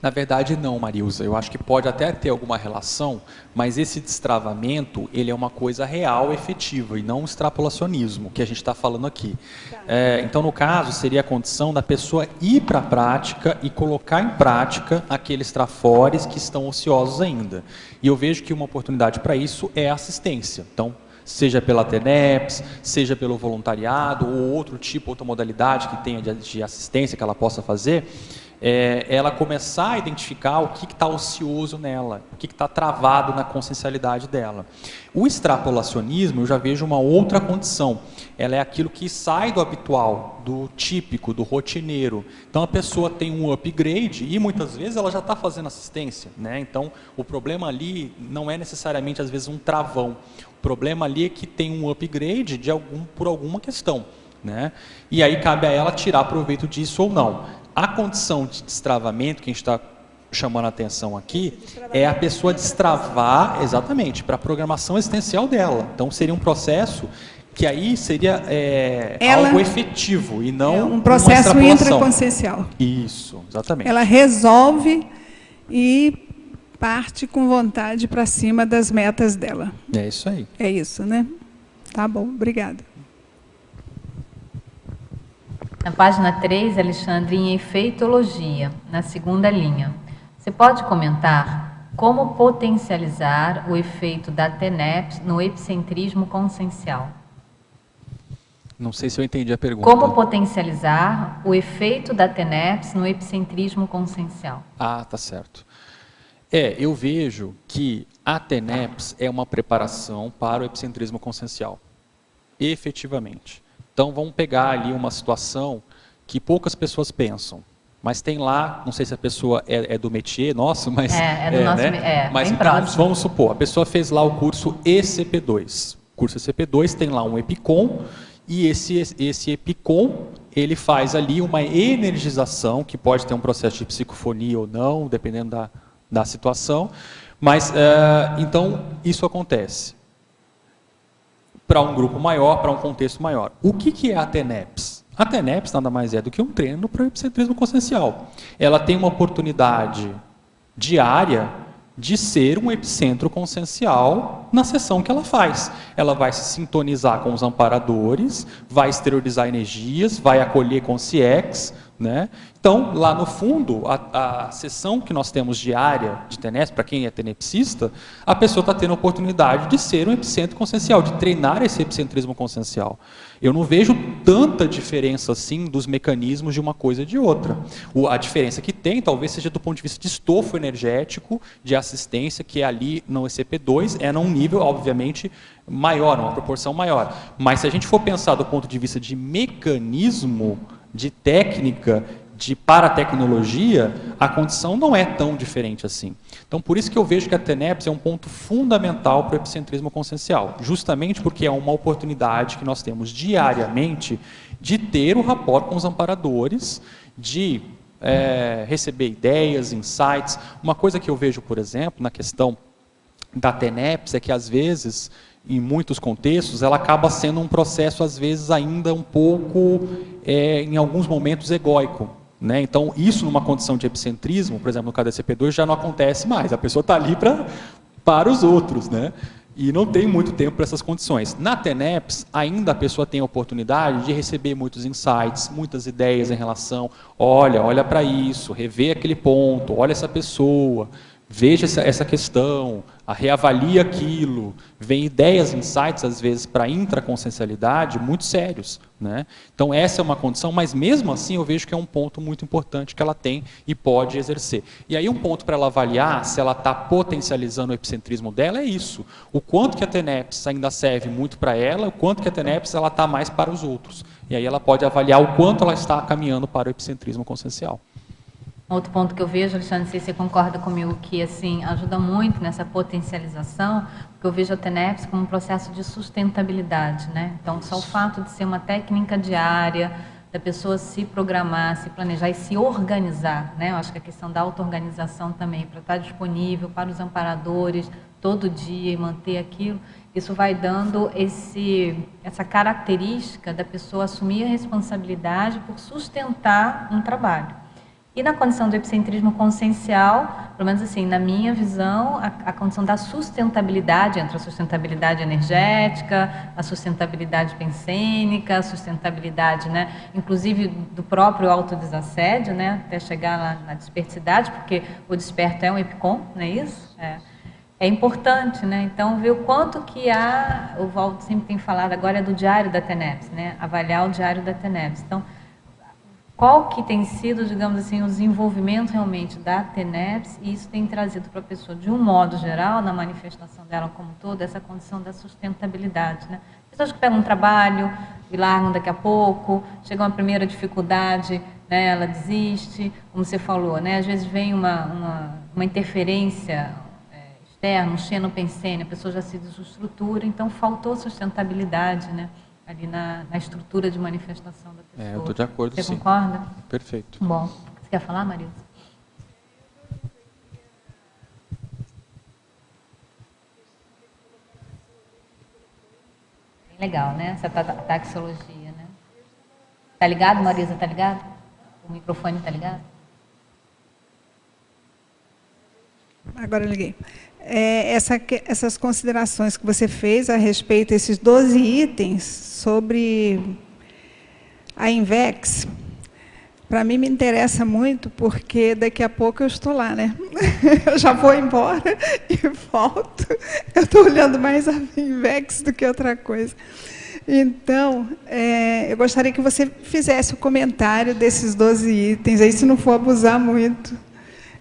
Na verdade, não, Marilza. Eu acho que pode até ter alguma relação, mas esse destravamento, ele é uma coisa real, efetiva, e não um extrapolacionismo, que a gente está falando aqui. Então, no caso, seria a condição da pessoa ir para a prática e colocar em prática aqueles trafores que estão ociosos ainda. E eu vejo que uma oportunidade para isso é a assistência. Então, seja pela TENEPS, seja pelo voluntariado, ou outra modalidade que tenha de assistência que ela possa fazer, ela começar a identificar o que está ocioso nela, o que está travado na consciencialidade dela. O extrapolacionismo, eu já vejo uma outra condição. Ela é aquilo que sai do habitual, do típico, do rotineiro. Então, a pessoa tem um upgrade e, muitas vezes, ela já está fazendo assistência, né? Então, o problema ali não é necessariamente, às vezes, um travão. O problema ali é que tem um upgrade por alguma questão, né? E aí cabe a ela tirar proveito disso ou não. A condição de destravamento que a gente está chamando a atenção aqui é a pessoa destravar, exatamente, para a programação existencial dela. Então, seria um processo que aí seria algo efetivo e não um processo uma intraconsciencial. Isso, exatamente. Ela resolve e parte com vontade para cima das metas dela. É isso aí. É isso, né? Tá bom, obrigada. Na página 3, Alexandre, em efeitologia, na 2ª linha. Você pode comentar como potencializar o efeito da TENEPS no epicentrismo consciencial? Não sei se eu entendi a pergunta. Como potencializar o efeito da TENEPS no epicentrismo consciencial? Ah, tá certo. Eu vejo que a TENEPS é uma preparação para o epicentrismo consciencial. efetivamente. Então, vamos pegar ali uma situação que poucas pessoas pensam. Mas tem lá, não sei se a pessoa é do métier nosso, mas... do nosso, né? Mas bem então, próximo. vamos supor, a pessoa fez lá o curso ECP2. O curso ECP2 tem lá um EPICOM, e esse EPICOM, ele faz ali uma energização, que pode ter um processo de psicofonia ou não, dependendo da situação. Mas, então, isso acontece para um grupo maior, para um contexto maior. O que é a TENEPS? A TENEPS nada mais é do que um treino para o epicentrismo consciencial. Ela tem uma oportunidade diária de ser um epicentro consciencial na sessão que ela faz. Ela vai se sintonizar com os amparadores, vai exteriorizar energias, vai acolher consciex, né? Então, lá no fundo, a sessão que nós temos diária de TENEPS, para quem é tenepsista, a pessoa está tendo a oportunidade de ser um epicentro consciencial, de treinar esse epicentrismo consciencial. Eu não vejo tanta diferença assim dos mecanismos de uma coisa e de outra. A diferença que tem, talvez seja do ponto de vista de estofo energético, de assistência, que é ali no ECP2, é num nível, obviamente, maior, uma proporção maior. Mas se a gente for pensar do ponto de vista de mecanismo, de técnica, de paratecnologia, a condição não é tão diferente assim. Então, por isso que eu vejo que a TENEPS é um ponto fundamental para o epicentrismo consciencial, justamente porque é uma oportunidade que nós temos diariamente de ter o rapport com os amparadores, de receber ideias, insights. Uma coisa que eu vejo, por exemplo, na questão da TENEPS é que, às vezes, em muitos contextos, ela acaba sendo um processo, às vezes, ainda um pouco, em alguns momentos, egóico. Né? Então, isso numa condição de epicentrismo, por exemplo, no caso da CP2, já não acontece mais. A pessoa está ali para os outros, né? E não tem muito tempo para essas condições. Na TENEPS, ainda a pessoa tem a oportunidade de receber muitos insights, muitas ideias em relação, olha para isso, rever aquele ponto, olha essa pessoa, veja essa questão, reavalia aquilo, vem ideias, insights, às vezes, para a intraconsciencialidade muito sérios. Né? Então, essa é uma condição, mas mesmo assim eu vejo que é um ponto muito importante que ela tem e pode exercer. E aí um ponto para ela avaliar se ela está potencializando o epicentrismo dela é isso. O quanto que a TENEPS ainda serve muito para ela, o quanto que a TENEPS está mais para os outros. E aí ela pode avaliar o quanto ela está caminhando para o epicentrismo consciencial. Outro ponto que eu vejo, Alexandre, não sei se você concorda comigo, que assim, ajuda muito nessa potencialização, porque eu vejo a TENEPS como um processo de sustentabilidade. Né? Então, só o fato de ser uma técnica diária, da pessoa se programar, se planejar e se organizar. Né? Eu acho que a questão da auto-organização também, para estar disponível para os amparadores todo dia e manter aquilo, isso vai dando essa característica da pessoa assumir a responsabilidade por sustentar um trabalho. E na condição do epicentrismo consciencial, pelo menos assim, na minha visão, a condição da sustentabilidade, entre a sustentabilidade energética, a sustentabilidade pensênica, a sustentabilidade, né, inclusive do próprio autodesassédio, né, até chegar lá na desperticidade, porque o desperto é um EPICOM, não é isso? É importante, né? Então, ver o quanto que o Valdo sempre tem falado, agora é do diário da TENEPS, né, avaliar o diário da TENEPS. Então, qual que tem sido, digamos assim, o desenvolvimento realmente da TENEPS, e isso tem trazido para a pessoa, de um modo geral, na manifestação dela como um todo, essa condição da sustentabilidade. Né? Pessoas que pegam um trabalho e largam daqui a pouco, chega uma primeira dificuldade, né, ela desiste, como você falou, né, às vezes vem uma interferência externa, um xenopensene, a pessoa já se desestrutura, então faltou sustentabilidade, né? Ali na estrutura de manifestação da pessoa. Eu estou de acordo, sim. Você concorda? Perfeito. Bom, você quer falar, Marisa? Bem legal, né? Essa taxologia, né? Tá ligado, Marisa? Tá ligado? O microfone tá ligado? Agora eu liguei. Essas considerações que você fez a respeito desses 12 itens sobre a INVEX, para mim me interessa muito, porque daqui a pouco eu estou lá, né? Eu já vou embora e volto. Eu estou olhando mais a INVEX do que outra coisa. Então, eu gostaria que você fizesse o comentário desses 12 itens, aí se não for abusar muito.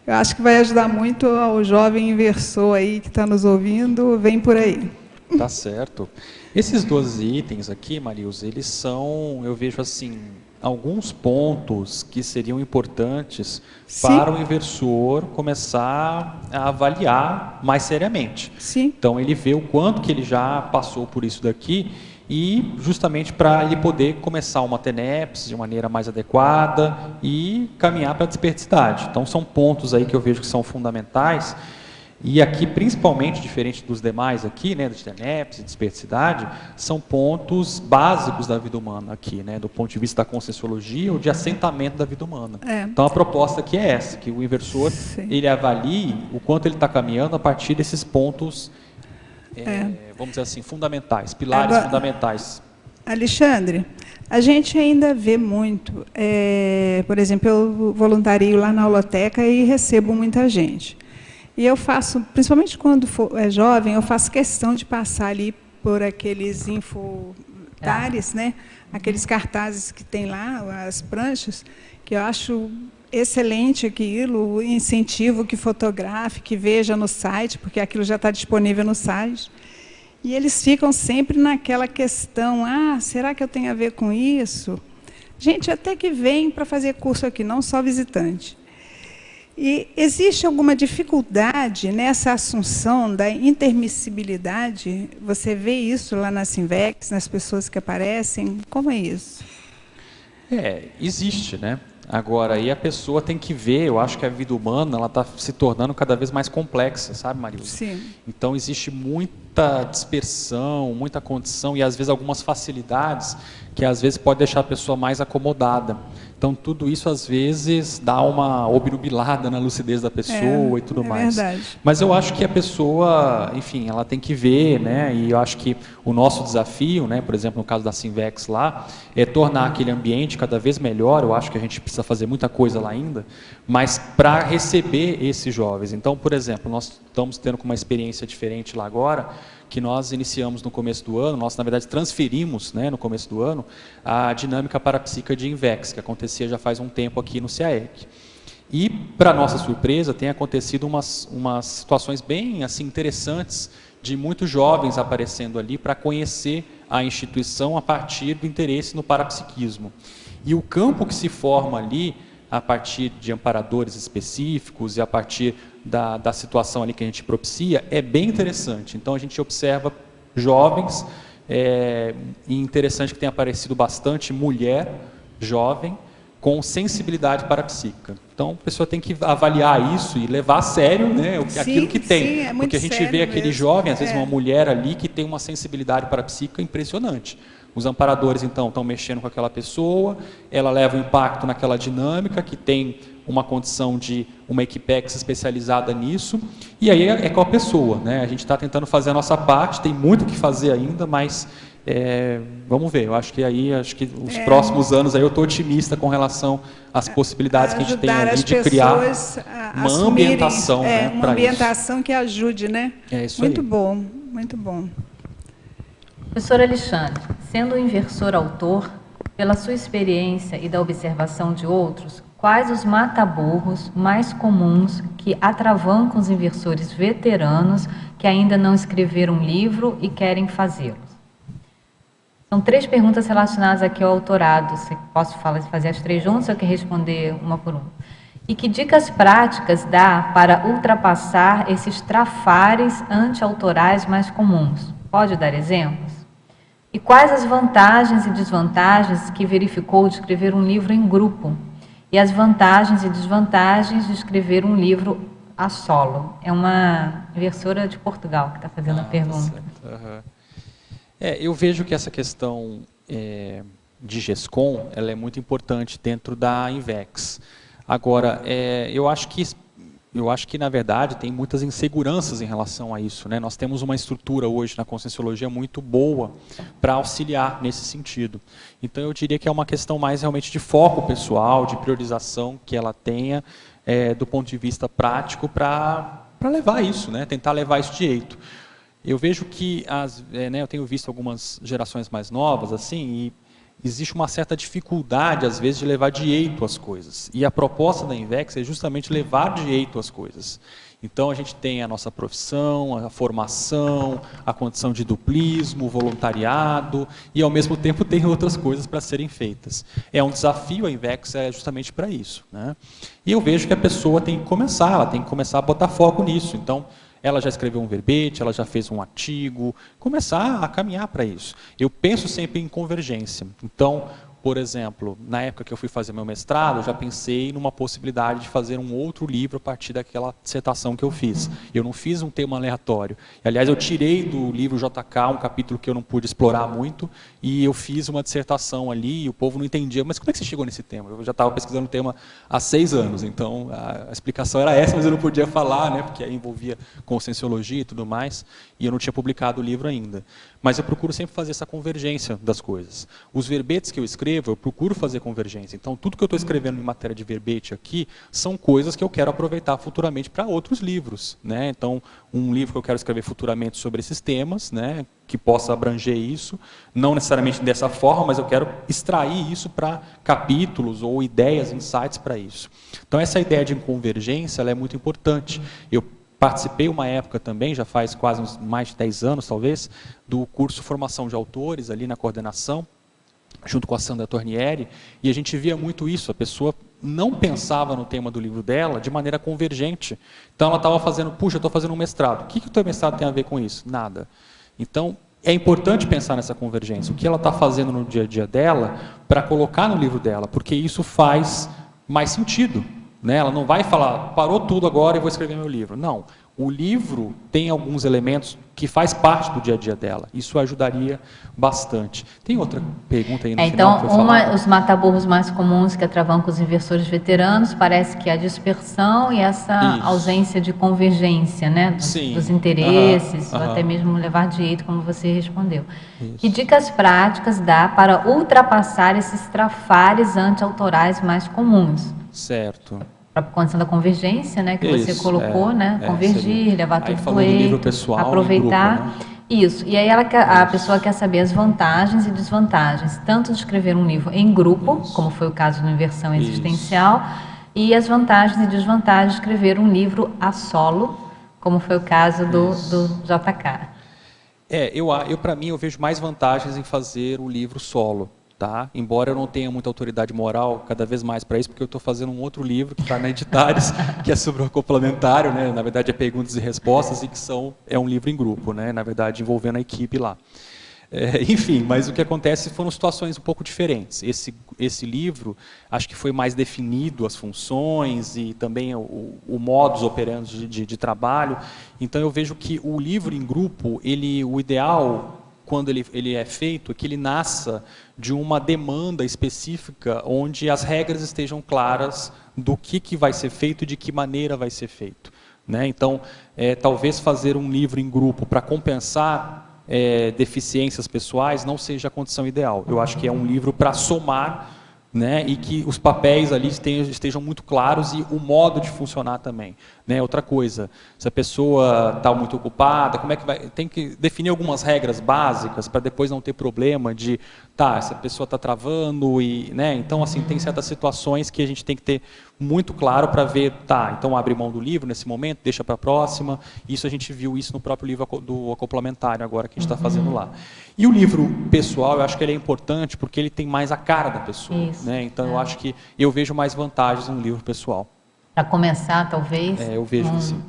Eu acho que vai ajudar muito ao jovem inversor aí que está nos ouvindo, vem por aí. Tá certo. Esses 12 itens aqui, Marilza, eles são, eu vejo assim, alguns pontos que seriam importantes Sim. para o inversor começar a avaliar mais seriamente. Sim. Então ele vê o quanto que ele já passou por isso daqui e justamente para ele poder começar uma TENEPS de maneira mais adequada e caminhar para a desperticidade. Então são pontos aí que eu vejo que são fundamentais. E aqui, principalmente, diferente dos demais aqui, né, de TENEPS e desperticidade, são pontos básicos da vida humana aqui, né, do ponto de vista da conscienciologia ou de assentamento da vida humana. Então, a proposta aqui é essa, que o inversor, ele avalie o quanto ele está caminhando a partir desses pontos, vamos dizer assim, fundamentais, pilares fundamentais. Alexandre, a gente ainda vê muito, por exemplo, eu voluntario lá na holoteca e recebo muita gente. E eu faço, principalmente quando é jovem, eu faço questão de passar ali por aqueles infotares, né? Aqueles cartazes que tem lá, as pranchas, que eu acho excelente aquilo, o incentivo que fotografe, que veja no site, porque aquilo já está disponível no site. E eles ficam sempre naquela questão, será que eu tenho a ver com isso? Gente até que vem para fazer curso aqui, não só visitante. E existe alguma dificuldade nessa assunção da intermissibilidade? Você vê isso lá na Sinvex, nas pessoas que aparecem? Como é isso? Existe, né? Agora, aí a pessoa tem que ver, eu acho que a vida humana ela está se tornando cada vez mais complexa, sabe, Marilza? Sim. Então, existe muita dispersão, muita condição e, às vezes, algumas facilidades que, às vezes, pode deixar a pessoa mais acomodada. Então, tudo isso, às vezes, dá uma obnubilada na lucidez da pessoa e tudo mais. Verdade. Mas eu acho que a pessoa, enfim, ela tem que ver, né? E eu acho que o nosso desafio, né, por exemplo, no caso da Sinvex lá, é tornar aquele ambiente cada vez melhor. Eu acho que a gente precisa fazer muita coisa lá ainda, mas para receber esses jovens. Então, por exemplo, nós estamos tendo uma experiência diferente lá agora, que nós iniciamos no começo do ano, nós, na verdade, transferimos, né, no começo do ano, a dinâmica parapsíquica de INVEX, que acontecia já faz um tempo aqui no CAEC. E, para nossa surpresa, tem acontecido umas situações bem assim, interessantes, de muitos jovens aparecendo ali para conhecer a instituição a partir do interesse no parapsiquismo. E o campo que se forma ali, a partir de amparadores específicos e a partir da situação ali que a gente propicia, é bem interessante. Então, a gente observa jovens, e interessante que tem aparecido bastante mulher jovem com sensibilidade parapsíquica. Então, a pessoa tem que avaliar isso e levar a sério, né, aquilo que tem. Sim, é muito porque a gente vê aquele mesmo. jovem, às vezes uma mulher ali que tem uma sensibilidade parapsíquica impressionante. Os amparadores, então, estão mexendo com aquela pessoa, ela leva um impacto naquela dinâmica, que tem uma condição de uma equipex especializada nisso, e aí é com a pessoa, né? A gente está tentando fazer a nossa parte, tem muito o que fazer ainda, mas vamos ver. Eu acho que os próximos anos aí eu estou otimista com relação às possibilidades que a gente tem ali de criar uma ambientação, né, uma ambientação que ajude, né? É isso muito aí. bom, muito bom. Professor Alexandre, sendo um inversor autor, pela sua experiência e da observação de outros, quais os mata-burros mais comuns que atravancam os inversores veteranos que ainda não escreveram um livro e querem fazê-los? São 3 perguntas relacionadas aqui ao autorado. Posso fazer as 3 juntas ou quer responder uma por uma? E que dicas práticas dá para ultrapassar esses trafares anti-autorais mais comuns? Pode dar exemplos? E quais as vantagens e desvantagens que verificou de escrever um livro em grupo? E as vantagens e desvantagens de escrever um livro a solo? É uma inversora de Portugal que está fazendo a pergunta. Eu vejo que essa questão de GESCOM ela é muito importante dentro da INVEX. Agora, eu acho que, na verdade, tem muitas inseguranças em relação a isso, né? Nós temos uma estrutura hoje na Conscienciologia muito boa para auxiliar nesse sentido. Então, eu diria que é uma questão mais realmente de foco pessoal, de priorização que ela tenha do ponto de vista prático para levar isso, né? Tentar levar isso de jeito. Eu vejo que, eu tenho visto algumas gerações mais novas, assim, existe uma certa dificuldade, às vezes, de levar direito às coisas. E a proposta da Invex é justamente levar direito às coisas. Então, a gente tem a nossa profissão, a formação, a condição de duplismo, voluntariado, e, ao mesmo tempo, tem outras coisas para serem feitas. É um desafio, a Invex é justamente para isso, né? E eu vejo que a pessoa tem que começar, ela tem que começar a botar foco nisso. Então, ela já escreveu um verbete, ela já fez um artigo, começar a caminhar para isso. Eu penso sempre em convergência. Então, por exemplo, na época que eu fui fazer meu mestrado, eu já pensei numa possibilidade de fazer um outro livro a partir daquela dissertação que eu fiz. Eu não fiz um tema aleatório. Aliás, eu tirei do livro JK um capítulo que eu não pude explorar muito, e eu fiz uma dissertação ali, e o povo não entendia, mas como é que você chegou nesse tema? Eu já estava pesquisando o tema há 6 anos, então a explicação era essa, mas eu não podia falar, né, porque aí envolvia conscienciologia e tudo mais, e eu não tinha publicado o livro ainda. Mas eu procuro sempre fazer essa convergência das coisas. Os verbetes que eu escrevo, eu procuro fazer convergência. Então, tudo que eu estou escrevendo em matéria de verbete aqui, são coisas que eu quero aproveitar futuramente para outros livros, né? Então, um livro que eu quero escrever futuramente sobre esses temas, né, que possa abranger isso, não necessariamente dessa forma, mas eu quero extrair isso para capítulos ou ideias, insights para isso. Então, essa ideia de convergência, ela é muito importante. Eu participei uma época também, já faz quase mais de 10 anos talvez, do curso Formação de Autores, ali na coordenação, junto com a Sandra Tornieri, e a gente via muito isso, a pessoa não pensava no tema do livro dela de maneira convergente. Então ela estava fazendo, puxa, eu estou fazendo um mestrado, o que o teu mestrado tem a ver com isso? Nada. Então, é importante pensar nessa convergência, o que ela está fazendo no dia a dia dela para colocar no livro dela, porque isso faz mais sentido. Né? Ela não vai falar, parou tudo agora e vou escrever meu livro. Não, o livro tem alguns elementos que faz parte do dia a dia dela. Isso ajudaria bastante. Tem outra pergunta aí no final? Então, os mataburros mais comuns que atravancam os inversores veteranos, parece que a dispersão e essa ausência de convergência, né, dos interesses, ou até mesmo levar direito, como você respondeu. Isso. Que dicas práticas dá para ultrapassar esses trafares anti-autorais mais comuns? Certo. A condição da convergência, né, que você colocou, né, convergir, levar tudo para o eixo, aproveitar. Grupo, né? Isso. E aí a pessoa quer saber as vantagens e desvantagens, tanto de escrever um livro em grupo, como foi o caso do Inversão Existencial, e as vantagens e desvantagens de escrever um livro a solo, como foi o caso do JK. Eu para mim, eu vejo mais vantagens em fazer o livro solo. Tá? Embora eu não tenha muita autoridade moral cada vez mais para isso, porque eu estou fazendo um outro livro que está na Editares, que é sobre o complementário, né? Na verdade é perguntas e respostas, e que é um livro em grupo, né? Na verdade envolvendo a equipe lá. Enfim, mas o que acontece foram situações um pouco diferentes. Esse livro, acho que foi mais definido as funções e também o modus operandi de trabalho. Então eu vejo que o livro em grupo, o ideal, quando ele é feito, é que ele nasça de uma demanda específica onde as regras estejam claras do que vai ser feito e de que maneira vai ser feito. Né? Então, talvez fazer um livro em grupo para compensar deficiências pessoais não seja a condição ideal. Eu acho que é um livro para somar, né, e que os papéis ali estejam muito claros e o modo de funcionar também. Né? Outra coisa, se a pessoa está muito ocupada, como é que vai? Tem que definir algumas regras básicas para depois não ter problema de, essa pessoa está travando, né? Então, assim, tem certas situações que a gente tem que ter muito claro para ver, então abre mão do livro nesse momento, deixa para a próxima. Isso a gente viu isso no próprio livro do acoplamentário agora que a gente está fazendo lá. E o livro pessoal, eu acho que ele é importante porque ele tem mais a cara da pessoa. Né? Então, eu acho que eu vejo mais vantagens no livro pessoal. Para começar, talvez, eu vejo que sim.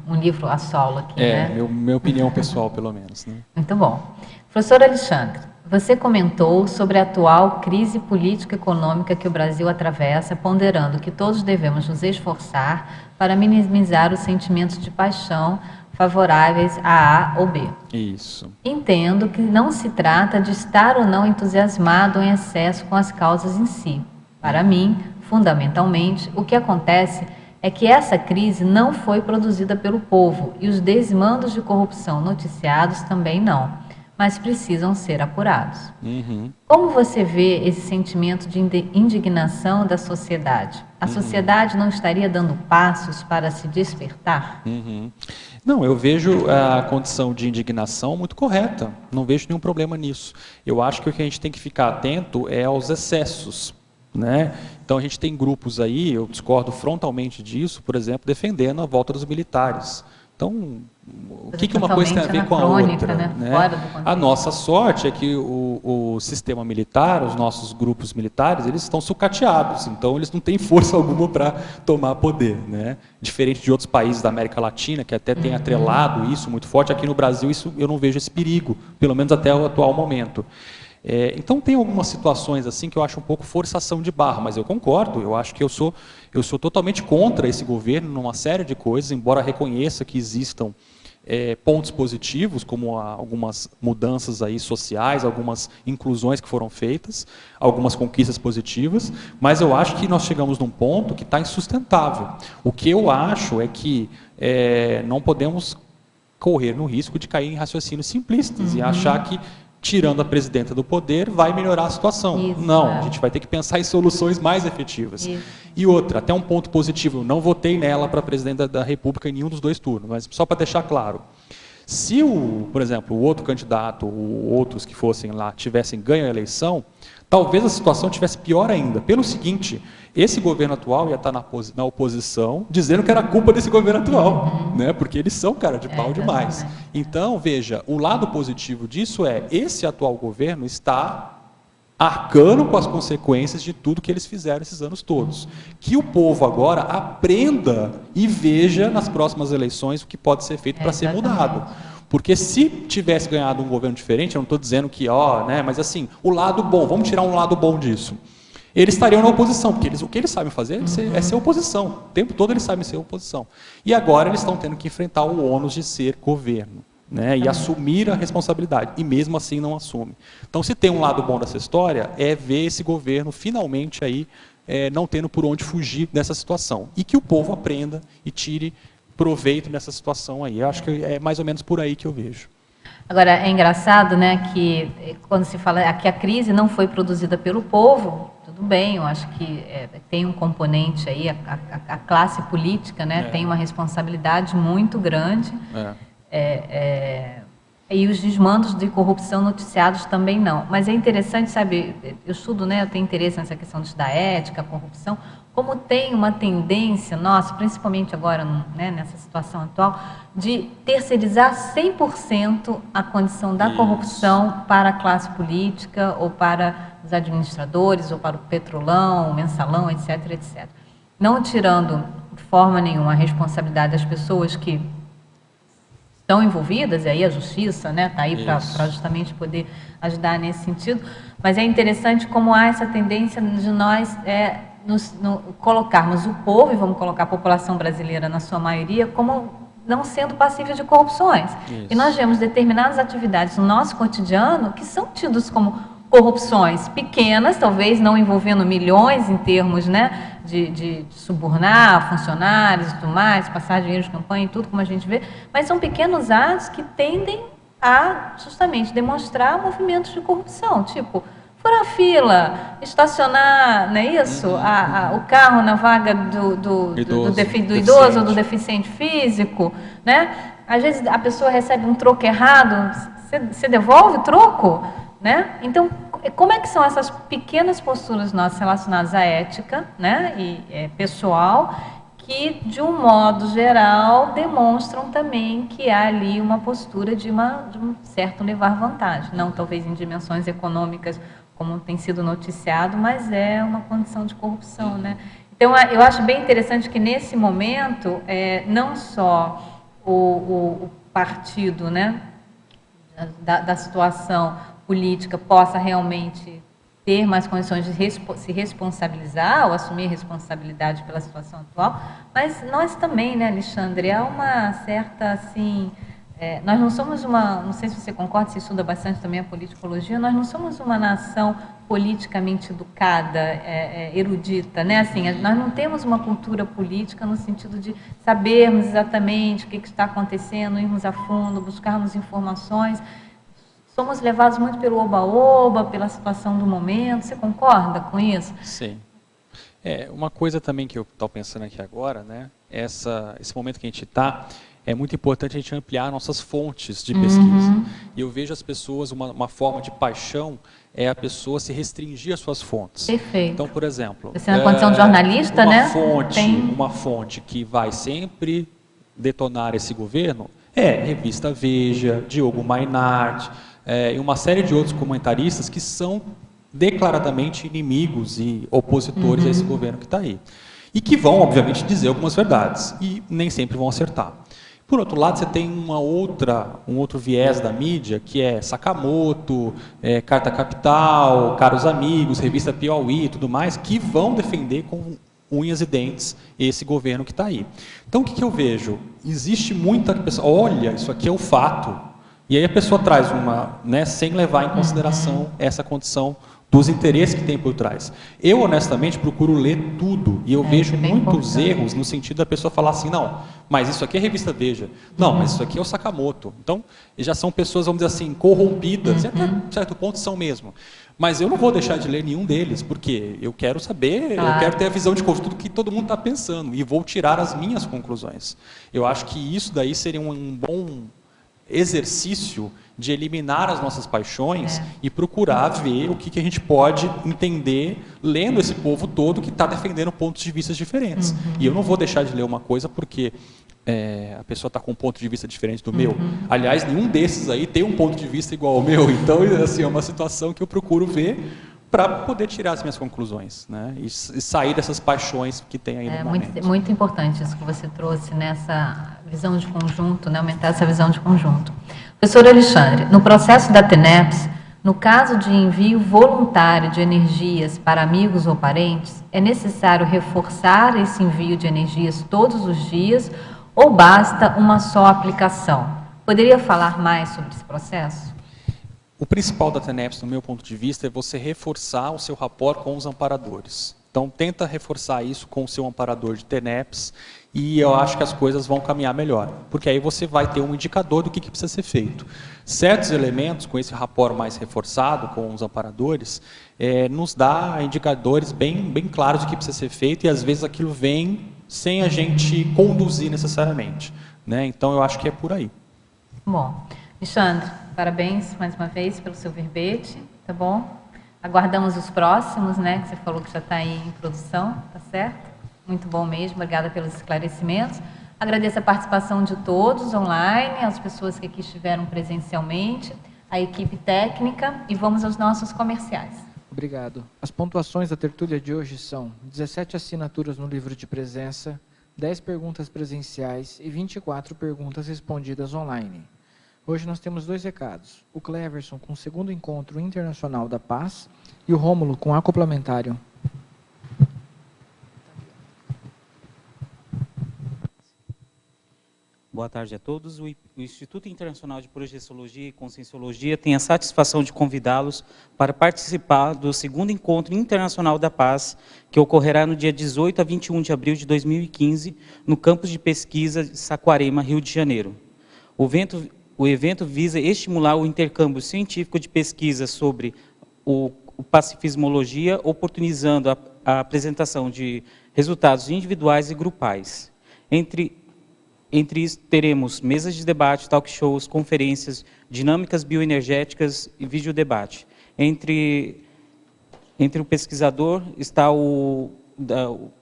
Um livro a solo aqui, né? Minha opinião pessoal, pelo menos. Né? Muito bom. Professor Alexandre, você comentou sobre a atual crise político-econômica que o Brasil atravessa, ponderando que todos devemos nos esforçar para minimizar os sentimentos de paixão favoráveis a A ou B. Isso. Entendo que não se trata de estar ou não entusiasmado em excesso com as causas em si. Para mim, fundamentalmente, o que acontece é que essa crise não foi produzida pelo povo e os desmandos de corrupção noticiados também não, mas precisam ser apurados. Como você vê esse sentimento de indignação da sociedade? A sociedade não estaria dando passos para se despertar? Não, eu vejo a condição de indignação muito correta, não vejo nenhum problema nisso. Eu acho que o que a gente tem que ficar atento é aos excessos, né? Então a gente tem grupos aí, eu discordo frontalmente disso, por exemplo, defendendo a volta dos militares. Então, o que uma coisa tem a ver com a outra? Né? A nossa sorte é que o sistema militar, os nossos grupos militares, eles estão sucateados, então eles não têm força alguma para tomar poder, né? Diferente de outros países da América Latina, que até tem atrelado isso muito forte, aqui no Brasil isso, eu não vejo esse perigo, pelo menos até o atual momento. Então tem algumas situações assim que eu acho um pouco forçação de barra, mas eu concordo, eu acho que eu sou totalmente contra esse governo numa série de coisas, embora reconheça que existam pontos positivos, como algumas mudanças aí sociais, algumas inclusões que foram feitas, algumas conquistas positivas, mas eu acho que nós chegamos num ponto que está insustentável. O que eu acho é que não podemos correr no risco de cair em raciocínios simplistas e achar que tirando a presidenta do poder, vai melhorar a situação. Isso, não, a gente vai ter que pensar em soluções mais efetivas. Isso. E outra, até um ponto positivo, eu não votei nela para presidente da República em nenhum dos dois turnos, mas só para deixar claro, se por exemplo, o outro candidato, ou outros que fossem lá, tivessem ganho a eleição, talvez a situação tivesse pior ainda. Pelo seguinte, esse governo atual ia estar na oposição, dizendo que era culpa desse governo atual, né? Porque eles são cara de pau demais. Então, veja, o lado positivo disso esse atual governo está arcando com as consequências de tudo que eles fizeram esses anos todos. Que o povo agora aprenda e veja nas próximas eleições o que pode ser feito para ser mudado. Porque se tivesse ganhado um governo diferente, eu não estou dizendo que, né, mas assim, o lado bom, vamos tirar um lado bom disso. Eles estariam na oposição, porque o que eles sabem fazer é ser oposição. O tempo todo eles sabem ser oposição. E agora eles estão tendo que enfrentar o ônus de ser governo, né, e assumir a responsabilidade. E mesmo assim não assume. Então, se tem um lado bom dessa história, é ver esse governo finalmente aí, não tendo por onde fugir dessa situação. E que o povo aprenda e tire proveito nessa situação aí. Eu acho que é mais ou menos por aí que eu vejo. Agora, é engraçado, né, que quando se fala que a crise não foi produzida pelo povo, tudo bem, eu acho que tem um componente aí, a classe política, né, tem uma responsabilidade muito grande, e os desmandos de corrupção noticiados também não. Mas é interessante, sabe, eu estudo, né, eu tenho interesse nessa questão de estudar ética, corrupção, como tem uma tendência nossa, principalmente agora, né, nessa situação atual, de terceirizar 100% a condição da corrupção para a classe política, ou para os administradores, ou para o petrolão, o mensalão, etc., etc. Não tirando de forma nenhuma a responsabilidade das pessoas que estão envolvidas, e aí a justiça, né, está aí para justamente poder ajudar nesse sentido, mas é interessante como há essa tendência de nós colocarmos o povo, e vamos colocar a população brasileira na sua maioria, como não sendo passível de corrupções. Isso. E nós vemos determinadas atividades no nosso cotidiano que são tidos como corrupções pequenas, talvez não envolvendo milhões em termos, né, de subornar funcionários e tudo mais, passar dinheiro de campanha e tudo, como a gente vê, mas são pequenos atos que tendem a justamente demonstrar movimentos de corrupção, tipo furar fila, estacionar, não é isso? O carro na vaga do idoso ou do deficiente físico, né? Às vezes a pessoa recebe um troco errado, você devolve o troco, né? Então, como é que são essas pequenas posturas nossas relacionadas à ética, né, e pessoal, que, de um modo geral, demonstram também que há ali uma postura de um certo levar vantagem, não talvez em dimensões econômicas, como tem sido noticiado, mas é uma condição de corrupção, né? Então, eu acho bem interessante que, nesse momento, não só o partido, né, da situação política possa realmente ter mais condições de se responsabilizar ou assumir responsabilidade pela situação atual, mas nós também, né, Alexandre, há uma certa, assim, nós não somos não sei se você concorda, você estuda bastante também a politicologia, nós não somos uma nação politicamente educada, erudita, né? Assim, nós não temos uma cultura política no sentido de sabermos exatamente o que está acontecendo, irmos a fundo, buscarmos informações. Somos levados muito pelo oba-oba, pela situação do momento. Você concorda com isso? Sim. Uma coisa também que eu estou pensando aqui agora, né? Esse momento que a gente está, é muito importante a gente ampliar nossas fontes de pesquisa. E eu vejo as pessoas, uma forma de paixão é a pessoa se restringir às suas fontes. Perfeito. Então, por exemplo, você na condição de jornalista, uma fonte que vai sempre detonar esse governo é revista Veja, Diogo Mainardi, e uma série de outros comentaristas que são declaradamente inimigos e opositores a esse governo que está aí. E que vão, obviamente, dizer algumas verdades, e nem sempre vão acertar. Por outro lado, você tem um outro viés da mídia, que é Sakamoto, Carta Capital, Caros Amigos, Revista Piauí e tudo mais, que vão defender com unhas e dentes esse governo que está aí. Então, o que eu vejo? Existe muita pessoa, olha, isso aqui é o fato, e aí a pessoa traz sem levar em consideração essa condição dos interesses que tem por trás. Eu, honestamente, procuro ler tudo, e eu vejo muitos erros no sentido da pessoa falar assim, não, mas isso aqui é revista Veja, não, mas isso aqui é o Sakamoto. Então, já são pessoas, vamos dizer assim, corrompidas, e até certo ponto são mesmo. Mas eu não vou deixar de ler nenhum deles, porque eu quero saber, eu quero ter a visão de conjunto que todo mundo está pensando, e vou tirar as minhas conclusões. Eu acho que isso daí seria um bom exercício de eliminar as nossas paixões e procurar ver o que a gente pode entender lendo esse povo todo que está defendendo pontos de vista diferentes. E eu não vou deixar de ler uma coisa porque a pessoa está com um ponto de vista diferente do meu. Aliás, nenhum desses aí tem um ponto de vista igual ao meu. Então, assim, é uma situação que eu procuro ver para poder tirar as minhas conclusões, né? E sair dessas paixões que tem aí no momento. Muito importante isso que você trouxe nessa visão de conjunto, né? Aumentar essa visão de conjunto. Professor Alexandre, no processo da TENEPS, no caso de envio voluntário de energias para amigos ou parentes, é necessário reforçar esse envio de energias todos os dias ou basta uma só aplicação? Poderia falar mais sobre esse processo? O principal da TENEPS, no meu ponto de vista, é você reforçar o seu rapport com os amparadores. Então, tenta reforçar isso com o seu amparador de TENEPS e eu acho que as coisas vão caminhar melhor. Porque aí você vai ter um indicador do que precisa ser feito. Certos elementos, com esse rapport mais reforçado com os amparadores, nos dá indicadores bem claros do que precisa ser feito e, às vezes, aquilo vem sem a gente conduzir necessariamente, né? Então, eu acho que é por aí. Bom, Alexandre, parabéns mais uma vez pelo seu verbete, tá bom? Aguardamos os próximos, né, que você falou que já está aí em produção, tá certo? Muito bom mesmo, obrigada pelos esclarecimentos. Agradeço a participação de todos online, as pessoas que aqui estiveram presencialmente, a equipe técnica e vamos aos nossos comerciais. Obrigado. As pontuações da tertúlia de hoje são 17 assinaturas no livro de presença, 10 perguntas presenciais e 24 perguntas respondidas online. Hoje nós temos 2 recados. O Cleverson com o 2º Encontro Internacional da Paz e o Rômulo com acoplamentário. Boa tarde a todos. O Instituto Internacional de Projeciologia e Conscienciologia tem a satisfação de convidá-los para participar do 2º Encontro Internacional da Paz, que ocorrerá no dia 18 a 21 de abril de 2015, no campus de pesquisa de Saquarema, Rio de Janeiro. O evento visa estimular o intercâmbio científico de pesquisa sobre o pacifismologia, oportunizando a apresentação de resultados individuais e grupais. Entre isso, teremos mesas de debate, talk shows, conferências, dinâmicas bioenergéticas e videodebate. Entre o pesquisador está o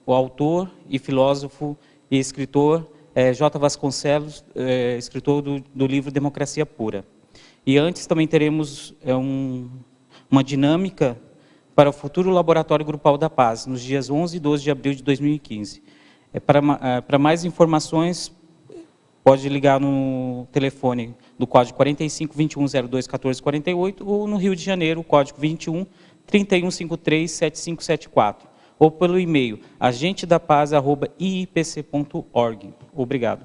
autor e filósofo e escritor J. Vasconcelos, escritor do livro Democracia Pura. E antes também teremos uma dinâmica para o futuro Laboratório Grupal da Paz, nos dias 11 e 12 de abril de 2015. Para mais informações, pode ligar no telefone do código 45 21 02 14 48 ou no Rio de Janeiro, o código 21 31 53 7574. Ou pelo e-mail agentedapaz@iipc.org. Obrigado.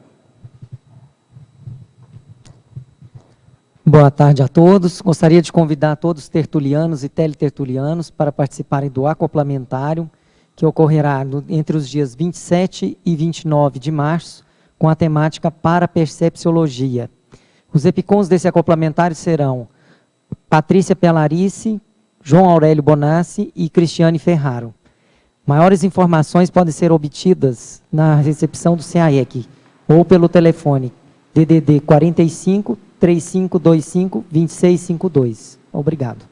Boa tarde a todos. Gostaria de convidar todos os tertulianos e teletertulianos para participarem do acoplamentário, que ocorrerá entre os dias 27 e 29 de março, com a temática Parapercepciologia. Os epicons desse acoplamentário serão Patrícia Pelarice, João Aurélio Bonassi e Cristiane Ferraro. Maiores informações podem ser obtidas na recepção do CAEC ou pelo telefone DDD 45 3525 2652. Obrigado.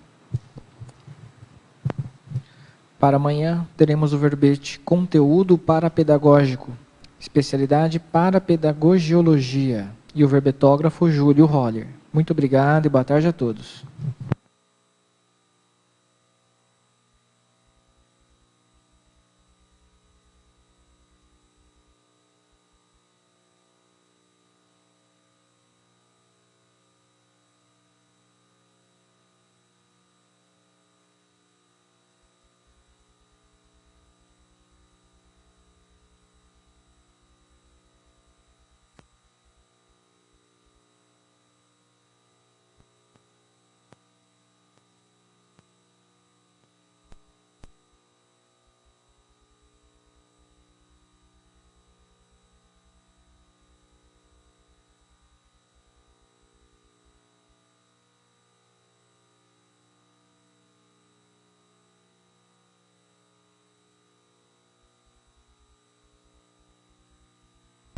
Para amanhã, teremos o verbete Conteúdo Parapedagógico, especialidade Parapedagogiologia, e o verbetógrafo Júlio Roller. Muito obrigado e boa tarde a todos.